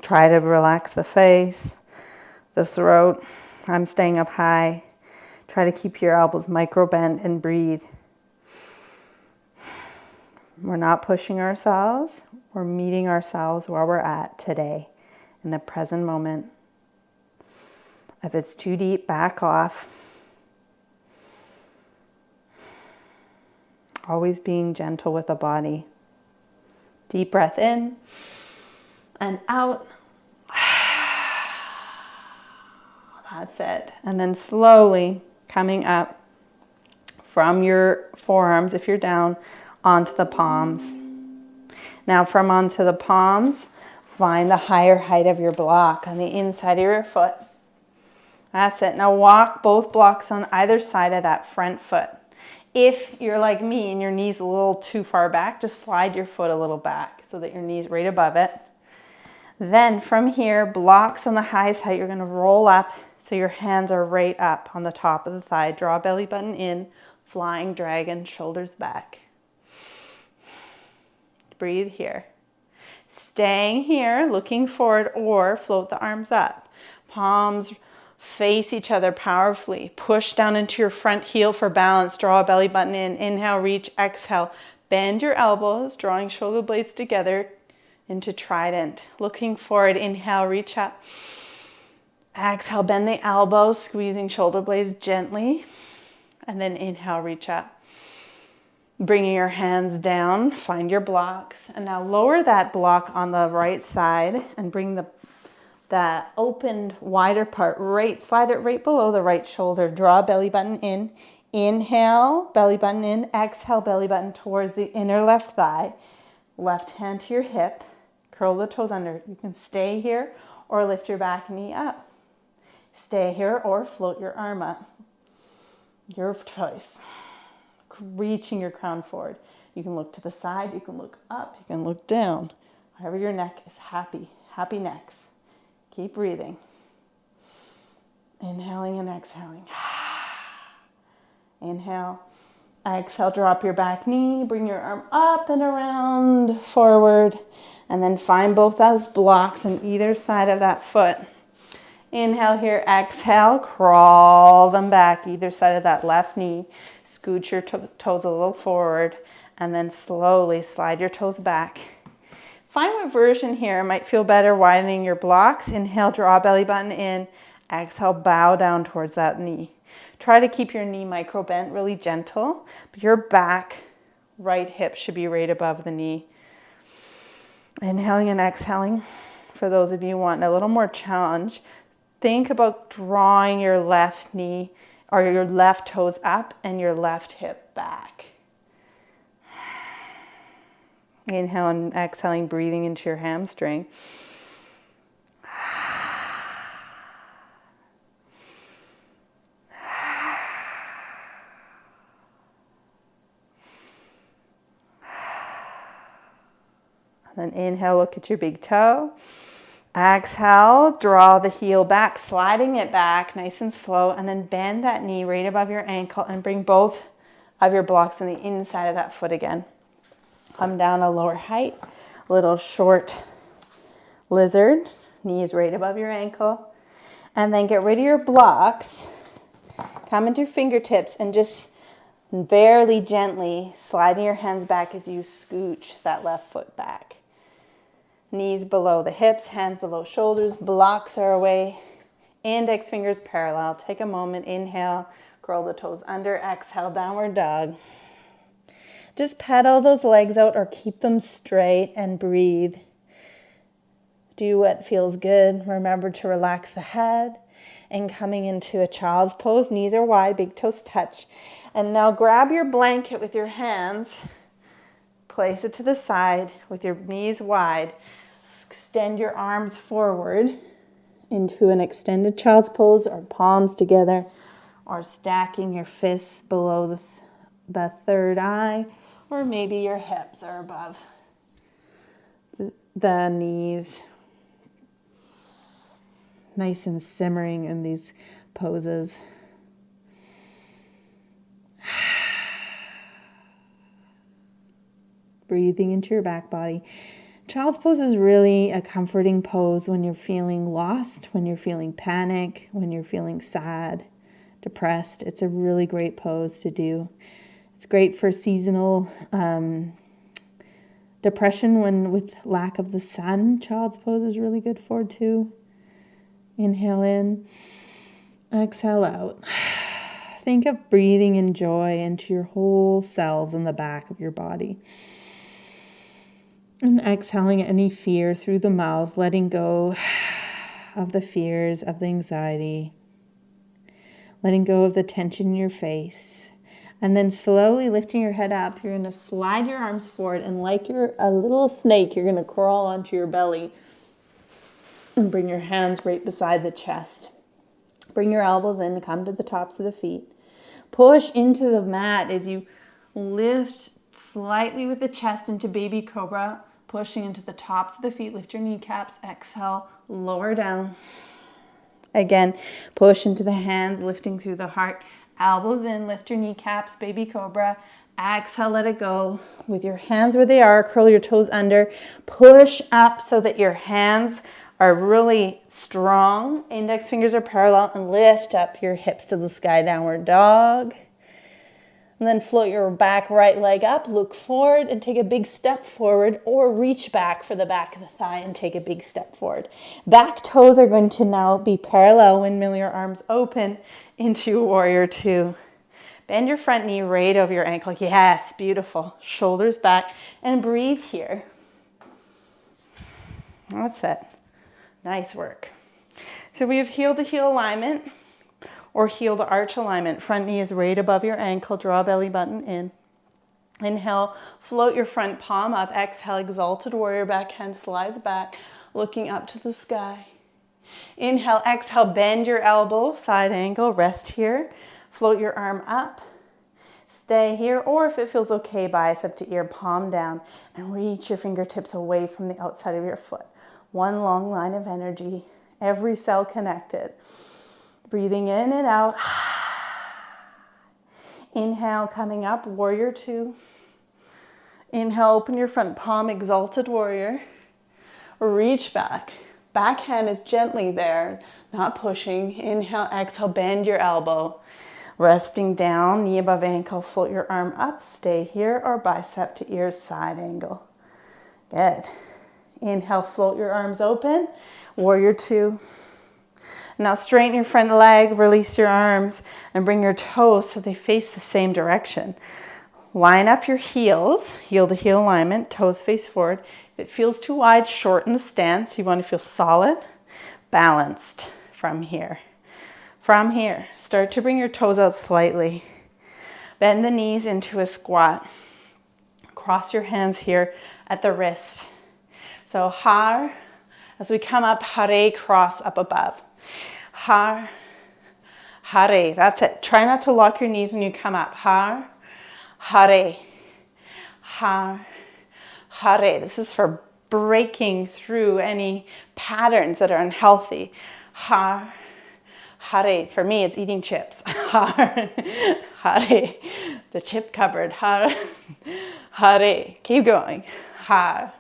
Try to relax the face, the throat. I'm staying up high. Try to keep your elbows micro bent and breathe. We're not pushing ourselves. We're meeting ourselves where we're at today, in the present moment. If it's too deep, back off. Always being gentle with the body. Deep breath in and out. That's it. And then slowly coming up from your forearms, if you're down, onto the palms. Now from onto the palms, find the higher height of your block on the inside of your foot. That's it. Now walk both blocks on either side of that front foot. If you're like me and your knee's a little too far back, just slide your foot a little back so that your knee's right above it. Then from here, blocks on the highest height, you're going to roll up so your hands are right up on the top of the thigh. Draw belly button in, flying dragon, shoulders back. Breathe here. Staying here, looking forward, or float the arms up. Palms face each other powerfully. Push down into your front heel for balance. Draw a belly button in. Inhale, reach, exhale. Bend your elbows, drawing shoulder blades together into trident. Looking forward, inhale, reach up. Exhale, bend the elbows, squeezing shoulder blades gently. And then inhale, reach up. Bringing your hands down, find your blocks. And now lower that block on the right side and bring that opened wider part right, slide it right below the right shoulder. Draw belly button in. Inhale, belly button in. Exhale, belly button towards the inner left thigh. Left hand to your hip. Curl the toes under. You can stay here or lift your back knee up. Stay here or float your arm up. Your choice. Reaching your crown forward. You can look to the side, you can look up, you can look down. However your neck is happy. Happy necks. Keep breathing. Inhaling and exhaling. Inhale. Exhale, drop your back knee, bring your arm up and around, forward, and then find both those blocks on either side of that foot. Inhale here, exhale, crawl them back, either side of that left knee. Scoot your toes a little forward, and then slowly slide your toes back. Find what version here might feel better, widening your blocks. Inhale, draw belly button in. Exhale, bow down towards that knee. Try to keep your knee micro bent, really gentle, but your back right hip should be right above the knee. Inhaling and exhaling. For those of you wanting a little more challenge, think about drawing your left knee or your left toes up and your left hip back. Inhale and exhaling, breathing into your hamstring. And then inhale, look at your big toe. Exhale, draw the heel back, sliding it back nice and slow, and then bend that knee right above your ankle and bring both of your blocks on the inside of that foot again. Come down a lower height, little short lizard, knees right above your ankle, and then get rid of your blocks. Come into your fingertips and just barely gently sliding your hands back as you scooch that left foot back. Knees below the hips, hands below shoulders, blocks are away, index fingers parallel. Take a moment, inhale, curl the toes under, exhale, downward dog. Just pedal those legs out or keep them straight and breathe. Do what feels good. Remember to relax the head. And coming into a child's pose, knees are wide, big toes touch. And now grab your blanket with your hands, place it to the side with your knees wide. Extend your arms forward into an extended child's pose or palms together, or stacking your fists below the third eye, or maybe your hips are above the knees. Nice and simmering in these poses. Breathing into your back body. Child's pose is really a comforting pose when you're feeling lost, when you're feeling panic, when you're feeling sad, depressed. It's a really great pose to do. It's great for seasonal Depression when with lack of the sun, child's pose is really good for too. Inhale in, exhale out. Think of breathing in joy into your whole cells in the back of your body. And exhaling any fear through the mouth, letting go of the fears, of the anxiety, letting go of the tension in your face. And then slowly lifting your head up, you're going to slide your arms forward, and like you're a little snake, you're going to crawl onto your belly and bring your hands right beside the chest. Bring your elbows in, come to the tops of the feet. Push into the mat as you lift slightly with the chest into baby cobra, pushing into the tops of the feet. Lift your kneecaps, exhale, lower down. Again, push into the hands, lifting through the heart. Elbows in, lift your kneecaps, baby cobra. Exhale, let it go. With your hands where they are, curl your toes under. Push up so that your hands are really strong. Index fingers are parallel, and lift up your hips to the sky, downward dog. And then float your back right leg up, look forward and take a big step forward, or reach back for the back of the thigh and take a big step forward. Back toes are going to now be parallel, windmill your arms open into warrior two. Bend your front knee right over your ankle. Yes, beautiful. Shoulders back, and breathe here. That's it. Nice work. So we have heel to heel alignment, or heel to arch alignment. Front knee is right above your ankle. Draw belly button in. Inhale, float your front palm up. Exhale, exalted warrior, backhand slides back, looking up to the sky. Inhale, exhale, bend your elbow, side angle, rest here. Float your arm up. Stay here, or if it feels okay, bicep to ear, palm down, and reach your fingertips away from the outside of your foot. One long line of energy, every cell connected. Breathing in and out. Inhale, coming up, warrior two. Inhale, open your front palm, exalted warrior. Reach back. Back hand is gently there, not pushing. Inhale, exhale, bend your elbow. Resting down, knee above ankle, float your arm up. Stay here, or bicep to ear, side angle. Good. Inhale, float your arms open. Warrior two. Now straighten your front leg, release your arms, and bring your toes so they face the same direction. Line up your heels, heel to heel alignment, toes face forward. If it feels too wide, shorten the stance. You want to feel solid, balanced from here. From here, start to bring your toes out slightly. Bend the knees into a squat. Cross your hands here at the wrists. So har, as we come up, hare, cross up above. Har, hare, that's it. Try not to lock your knees when you come up. Har, hare, har, hare. This is for breaking through any patterns that are unhealthy. Har, hare. For me, it's eating chips. Har, hare. The chip cupboard. Har, hare. Keep going. Har,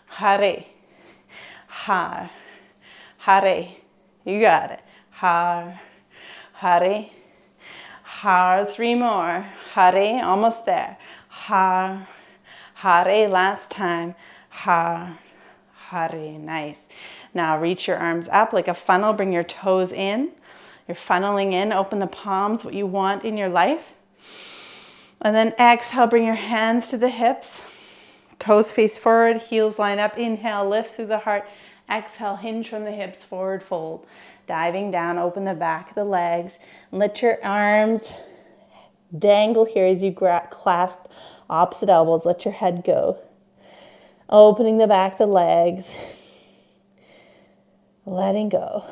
hare, har, hare. You got it. Har, hare, har. Three more. Hare, almost there. Har, hare. Last time. Har, hare. Nice. Now reach your arms up like a funnel. Bring your toes in. You're funneling in. Open the palms, what you want in your life. And then exhale, bring your hands to the hips. Toes face forward, heels line up. Inhale, lift through the heart. Exhale, hinge from the hips, forward fold. Diving down, open the back of the legs. Let your arms dangle here as you clasp opposite elbows. Let your head go. Opening the back of the legs. Letting go.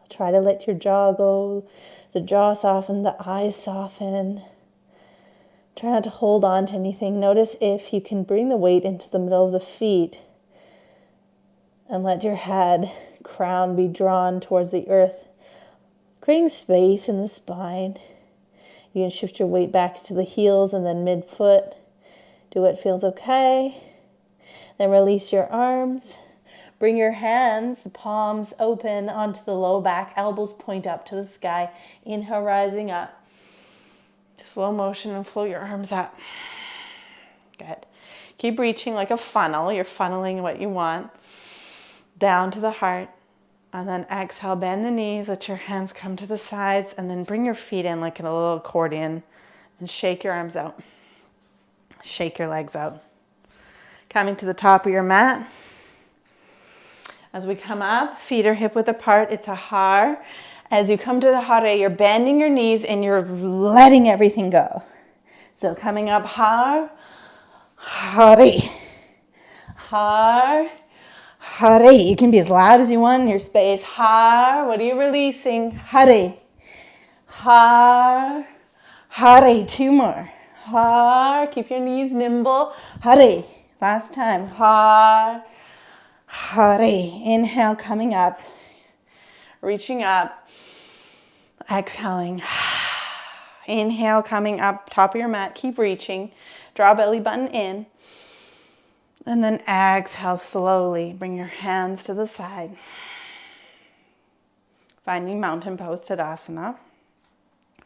Try to let your jaw go. The jaw soften, the eyes soften. Try not to hold on to anything. Notice if you can bring the weight into the middle of the feet. And let your head, crown be drawn towards the earth, creating space in the spine. You can shift your weight back to the heels and then mid-foot. Do what feels okay. Then release your arms. Bring your hands, the palms open onto the low back. Elbows point up to the sky. Inhale, rising up. Slow motion and float your arms up. Good. Keep reaching like a funnel. You're funneling what you want down to the heart. And then exhale, bend the knees, let your hands come to the sides, and then bring your feet in like in a little accordion and shake your arms out. Shake your legs out. Coming to the top of your mat. As we come up, feet are hip width apart. It's a har. As you come to the hare, you're bending your knees and you're letting everything go. So coming up, har, hare, har, hare. You can be as loud as you want in your space. Har, what are you releasing? Hare, har, hare. Two more. Har, keep your knees nimble. Hare, last time. Har, hare. Inhale, coming up, reaching up, exhaling. Inhale, coming up, top of your mat, keep reaching. Draw belly button in. And then exhale slowly. Bring your hands to the side. Finding mountain pose, Tadasana.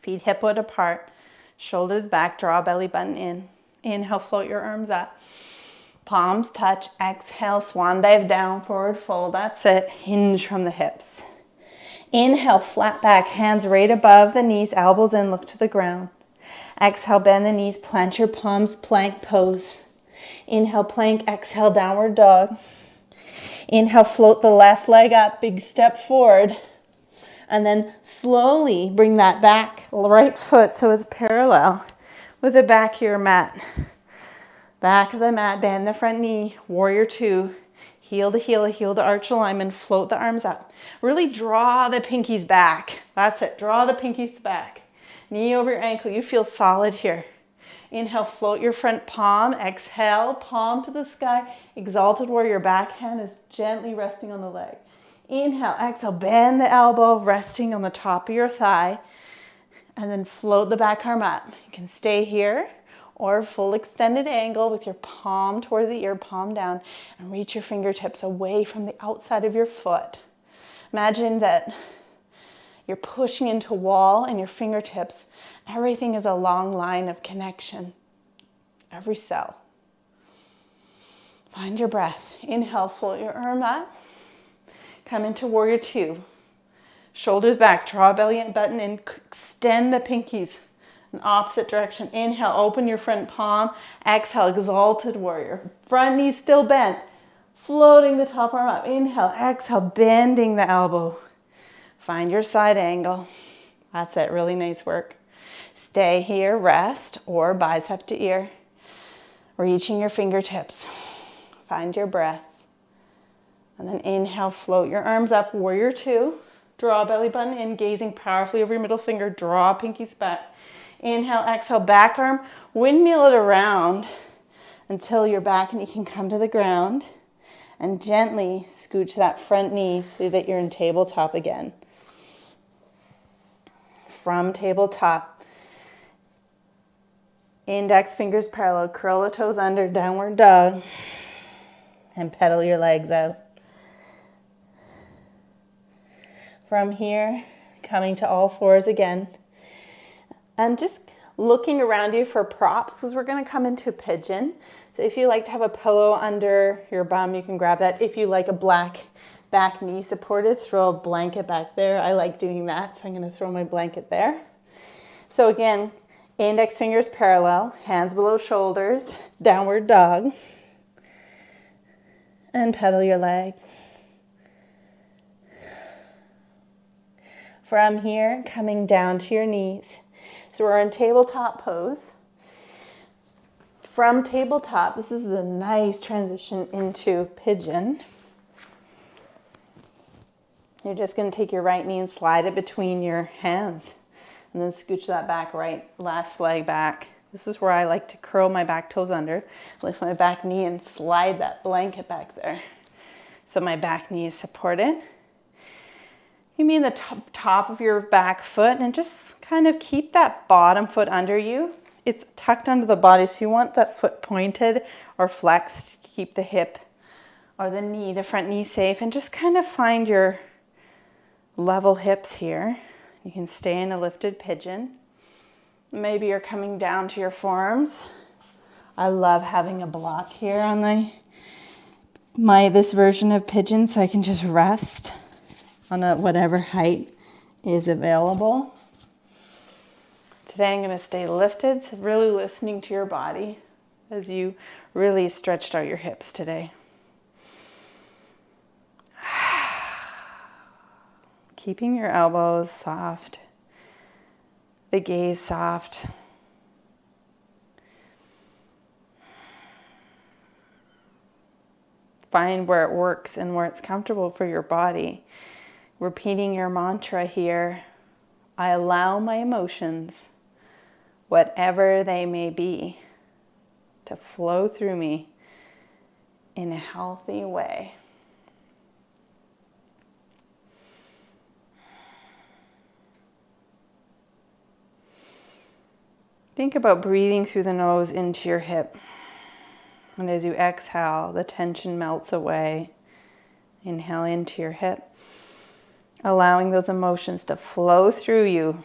Feet hip width apart. Shoulders back, draw belly button in. Inhale, float your arms up. Palms touch. Exhale, swan dive down, forward fold. That's it. Hinge from the hips. Inhale, flat back, hands right above the knees, elbows in, look to the ground. Exhale, bend the knees, plant your palms, plank pose. Inhale, plank, exhale, downward dog. Inhale, float the left leg up, big step forward. And then slowly bring that back, right foot so it's parallel with the back of your mat. Back of the mat, bend the front knee, warrior two. Heel to heel, heel to arch alignment, float the arms up. Really draw the pinkies back. That's it, draw the pinkies back. Knee over your ankle, you feel solid here. Inhale, float your front palm. Exhale, palm to the sky. Exalted warrior, back hand is gently resting on the leg. Inhale, exhale, bend the elbow, resting on the top of your thigh. And then float the back arm up. You can stay here or full extended angle with your palm towards the ear, palm down, and reach your fingertips away from the outside of your foot. Imagine that you're pushing into a wall and your fingertips, everything is a long line of connection. Every cell. Find your breath. Inhale, float your arm up. Come into warrior two. Shoulders back, draw belly button in, extend the pinkies in opposite direction. Inhale, open your front palm. Exhale, exalted warrior. Front knee still bent. Floating the top arm up. Inhale, exhale, bending the elbow. Find your side angle. That's it, really nice work. Stay here, rest, or bicep to ear. Reaching your fingertips. Find your breath. And then inhale, float your arms up, warrior two. Draw belly button in, gazing powerfully over your middle finger. Draw pinkies back. Inhale, exhale, back arm. Windmill it around until your back knee can come to the ground. And gently scooch that front knee so that you're in tabletop again. From tabletop, index fingers parallel, curl the toes under, downward dog, and pedal your legs out. From here, coming to all fours again, and just looking around you for props, because we're going to come into pigeon. So if you like to have a pillow under your bum, you can grab that. If you like a black back knee supported, throw a blanket back there. I like doing that, so I'm going to throw my blanket there. So again, index fingers parallel, hands below shoulders, downward dog, and pedal your legs. From here, coming down to your knees. So we're in tabletop pose. From tabletop, this is the nice transition into pigeon. You're just going to take your right knee and slide it between your hands. And then scooch that back, left leg back. This is where I like to curl my back toes under, lift my back knee and slide that blanket back there. So my back knee is supported. You mean the top of your back foot, and just kind of keep that bottom foot under you. It's tucked under the body, so you want that foot pointed or flexed to keep the hip or the knee, the front knee safe, and just kind of find your level hips here. You can stay in a lifted pigeon. Maybe you're coming down to your forearms I love having a block here on this version of pigeon, so I can just rest on whatever height is available. Today I'm going to stay lifted, so really listening to your body as you really stretched out your hips today. Keeping your elbows soft, the gaze soft. Find where it works and where it's comfortable for your body. Repeating your mantra here, I allow my emotions, whatever they may be, to flow through me in a healthy way. Think about breathing through the nose into your hip. And as you exhale, the tension melts away. Inhale into your hip, allowing those emotions to flow through you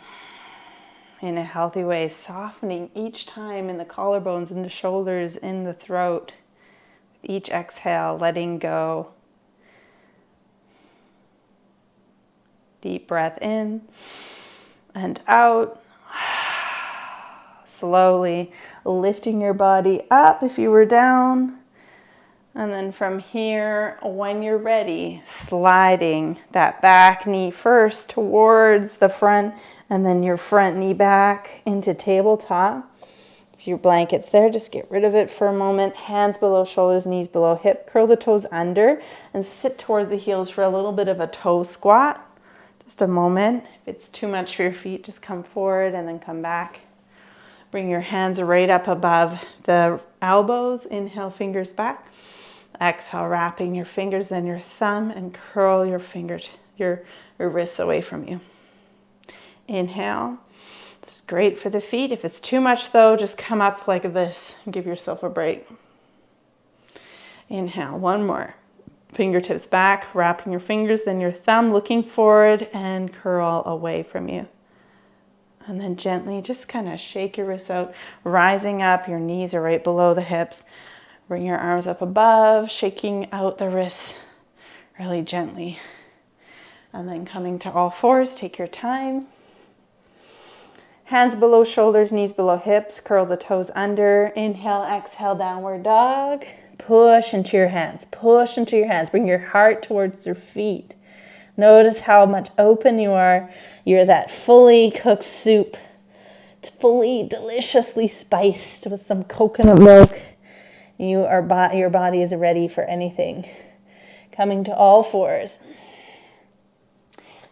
in a healthy way, softening each time in the collarbones, in the shoulders, in the throat. Each exhale, letting go. Deep breath in and out. Slowly lifting your body up if you were down. And then from here, when you're ready, sliding that back knee first towards the front and then your front knee back into tabletop. If your blanket's there, just get rid of it for a moment. Hands below shoulders, knees below hip. Curl the toes under and sit towards the heels for a little bit of a toe squat. Just a moment. If it's too much for your feet, just come forward and then come back. Bring your hands right up above the elbows. Inhale, fingers back. Exhale, wrapping your fingers, then your thumb, and curl your fingers, your wrists away from you. Inhale. This is great for the feet. If it's too much though, just come up like this and give yourself a break. Inhale, one more. Fingertips back, wrapping your fingers, then your thumb, looking forward and curl away from you. And then gently just kind of shake your wrists out, rising up. Your knees are right below the hips. Bring your arms up above, shaking out the wrists really gently. And then coming to all fours, take your time. Hands below shoulders, knees below hips. Curl the toes under. Inhale, exhale, downward dog. Push into your hands. Push into your hands. Bring your heart towards your feet. Notice how much open you are. You're that fully cooked soup, fully deliciously spiced with some coconut milk. Your body is ready for anything. Coming to all fours.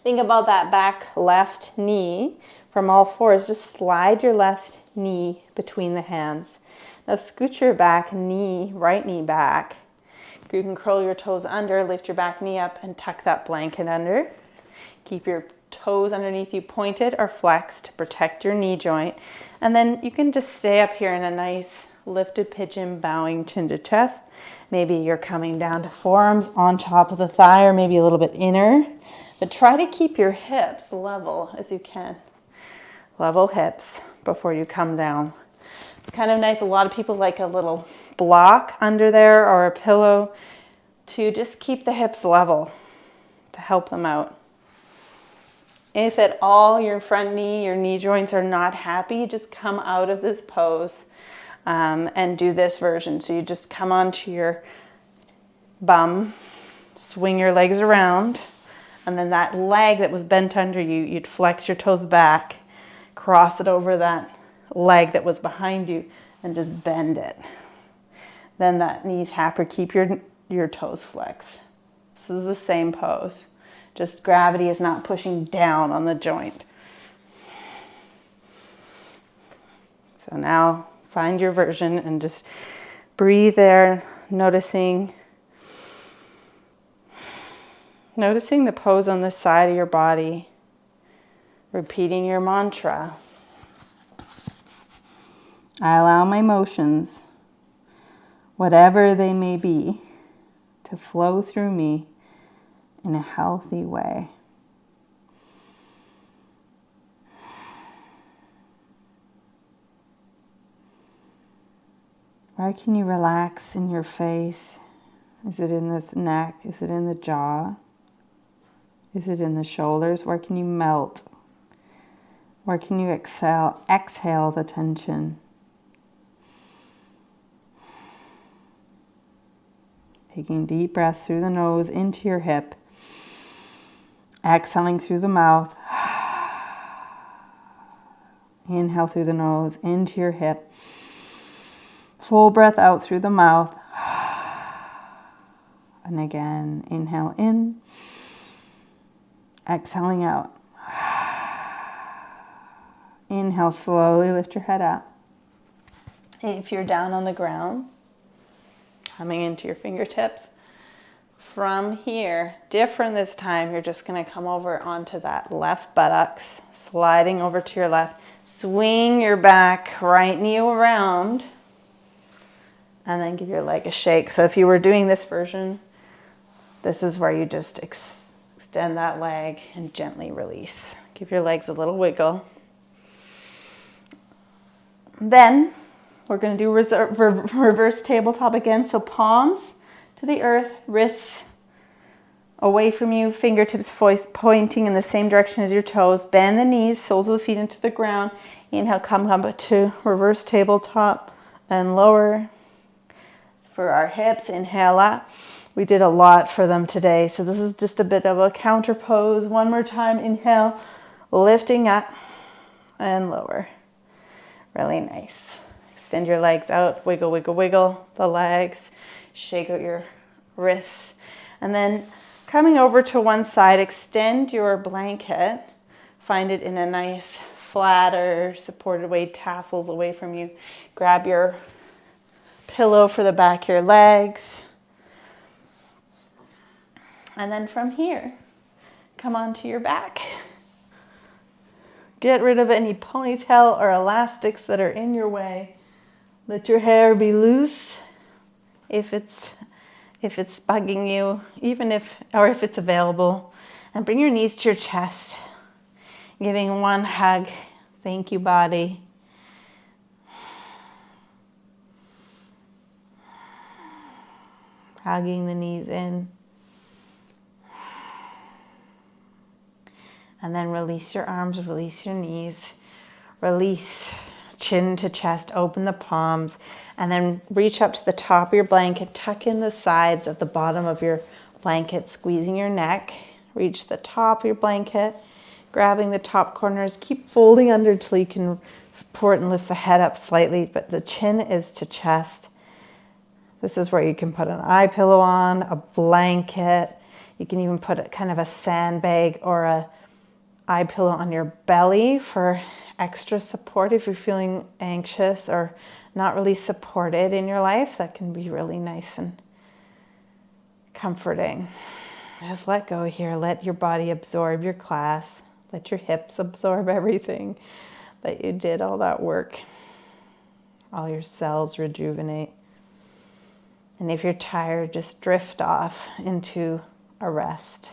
Think about that back left knee from all fours. Just slide your left knee between the hands. Now scoot your back knee, right knee back. You can curl your toes under, lift your back knee up and tuck that blanket under. Keep your toes underneath you pointed or flexed to protect your knee joint. And then you can just stay up here in a nice lifted pigeon, bowing chin to chest. Maybe you're coming down to forearms on top of the thigh or maybe a little bit inner. But try to keep your hips level as you can. Level hips before you come down. It's kind of nice. A lot of people like a little block under there or a pillow to just keep the hips level to help them out. If at all your front knee, your knee joints are not happy, just come out of this pose and do this version. So you just come onto your bum, swing your legs around, and then that leg that was bent under you, you'd flex your toes back, cross it over that leg that was behind you, and just bend it. Then that knee's happy. Keep your toes flexed. This is the same pose. Just gravity is not pushing down on the joint. So now find your version and just breathe there, noticing the pose on the side of your body, repeating your mantra. I allow my emotions, whatever they may be, to flow through me in a healthy way. Where can you relax in your face? Is it in the neck? Is it in the jaw? Is it in the shoulders? Where can you melt? Where can you exhale the tension? Taking deep breaths through the nose into your hip. Exhaling through the mouth. Inhale through the nose into your hip. Full breath out through the mouth. And again, inhale in. Exhaling out. Inhale, slowly lift your head up. If you're down on the ground, coming into your fingertips. From here, different this time, you're just going to come over onto that left buttocks, sliding over to your left. Swing your back right knee around, and then give your leg a shake. So if you were doing this version, this is where you just extend that leg and gently release. Give your legs a little wiggle. Then we're going to do reverse tabletop again. So palms to the earth, wrists away from you, fingertips pointing in the same direction as your toes. Bend the knees, soles of the feet into the ground. Inhale, come up to reverse tabletop and lower. For our hips, inhale up. We did a lot for them today, so this is just a bit of a counter pose. One more time, inhale, lifting up and lower. Really nice. Extend your legs out, wiggle, wiggle, wiggle the legs, shake out your wrists. And then coming over to one side, extend your blanket. Find it in a nice flat or supported way, tassels away from you. Grab your pillow for the back of your legs. And then from here, come onto your back. Get rid of any ponytail or elastics that are in your way. Let your hair be loose if it's bugging you, if it's available. And bring your knees to your chest, giving one hug. Thank you, body. Hugging the knees in. And then release your arms, release your knees, release chin to chest, open the palms, and then reach up to the top of your blanket, tuck in the sides of the bottom of your blanket, squeezing your neck, reach the top of your blanket, grabbing the top corners, keep folding under until you can support and lift the head up slightly, but the chin is to chest. This is where you can put an eye pillow on, a blanket. You can even put kind of a sandbag or a eye pillow on your belly for extra support if you're feeling anxious or not really supported in your life. That can be really nice and comforting. Just let go here. Let your body absorb your class. Let your hips absorb everything that you did, all that work. All your cells rejuvenate. And if you're tired, just drift off into a rest.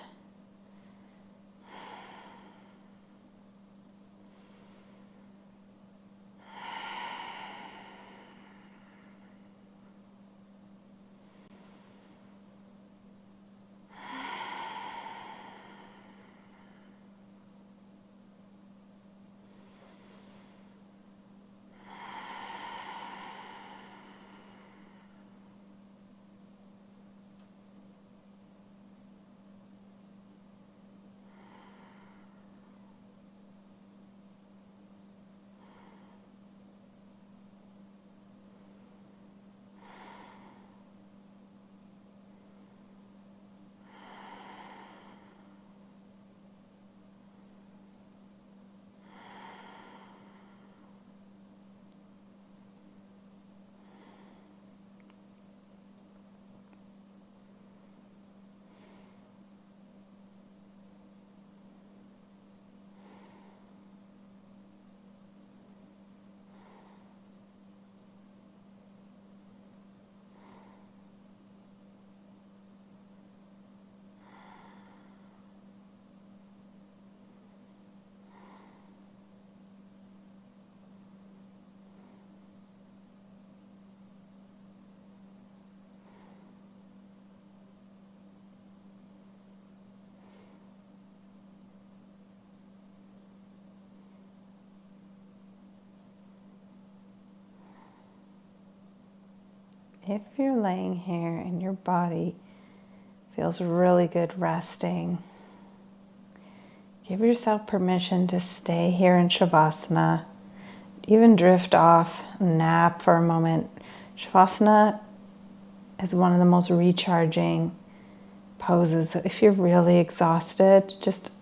If you're laying here and your body feels really good resting, give yourself permission to stay here in Shavasana. Even drift off, nap for a moment. Shavasana is one of the most recharging poses. So if you're really exhausted, just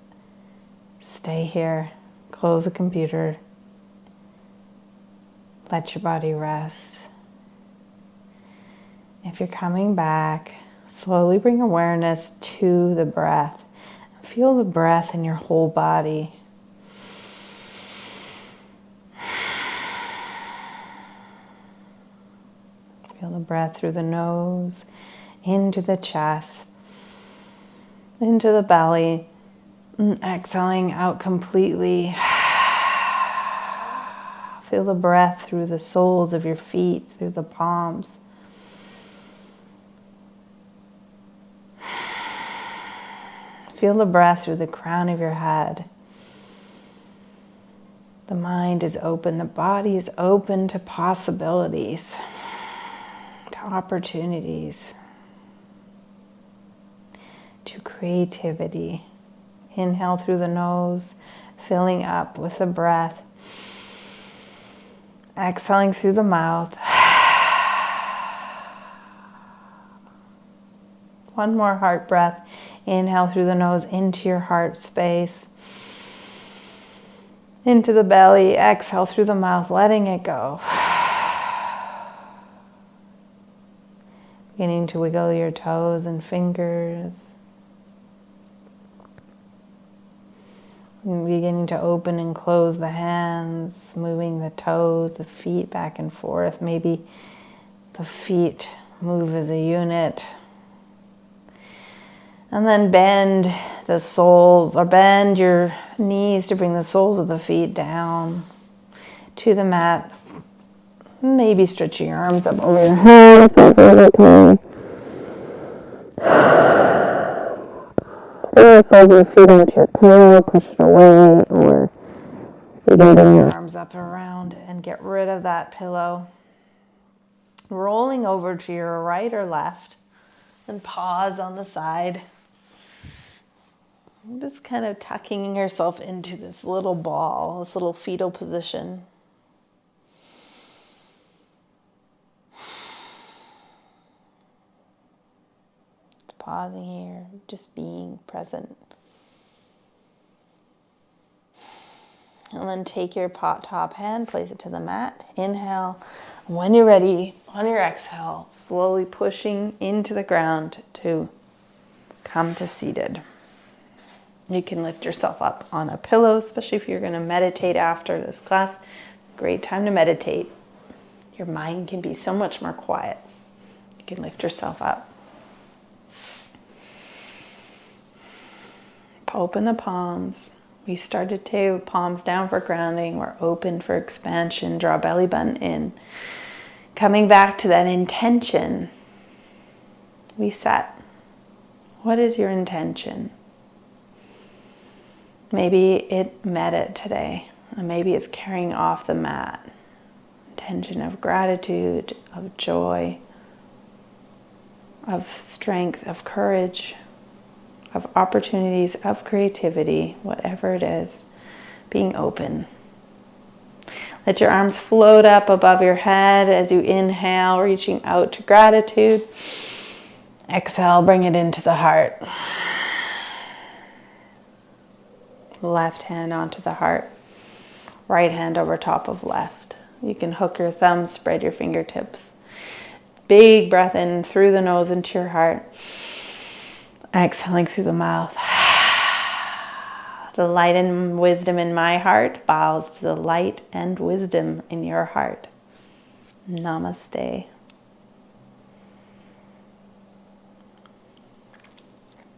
stay here. Close the computer. Let your body rest. If you're coming back, slowly bring awareness to the breath. Feel the breath in your whole body. Feel the breath through the nose, into the chest, into the belly, and exhaling out completely. Feel the breath through the soles of your feet, through the palms. Feel the breath through the crown of your head. The mind is open, the body is open to possibilities, to opportunities, to creativity. Inhale through the nose, filling up with the breath. Exhaling through the mouth. One more heart breath. Inhale through the nose into your heart space. Into the belly. Exhale through the mouth, letting it go. Beginning to wiggle your toes and fingers. And beginning to open and close the hands, moving the toes, the feet back and forth. Maybe the feet move as a unit. And then bend the soles, or bend your knees to bring the soles of the feet down to the mat. Maybe stretching your arms up over your head. Or fold your feet into your pillow, push it away, or you can bring your arms up around and get rid of that pillow. Rolling over to your right or left, and pause on the side. Just kind of tucking yourself into this little ball, this little fetal position. Pausing here, just being present. And then take your top hand, place it to the mat. Inhale. When you're ready, on your exhale, slowly pushing into the ground to come to seated. You can lift yourself up on a pillow, especially if you're going to meditate after this class. Great time to meditate. Your mind can be so much more quiet. You can lift yourself up. Open the palms. We started to palms down for grounding. We're open for expansion. Draw belly button in. Coming back to that intention, we set. What is your intention? Maybe it met it today, and maybe it's carrying off the mat. Intention of gratitude, of joy, of strength, of courage, of opportunities, of creativity, whatever it is, being open. Let your arms float up above your head as you inhale, reaching out to gratitude. Exhale, bring it into the heart. Left hand onto the heart. Right hand over top of left. You can hook your thumbs, spread your fingertips. Big breath in through the nose into your heart. Exhaling through the mouth. The light and wisdom in my heart bows to the light and wisdom in your heart. Namaste.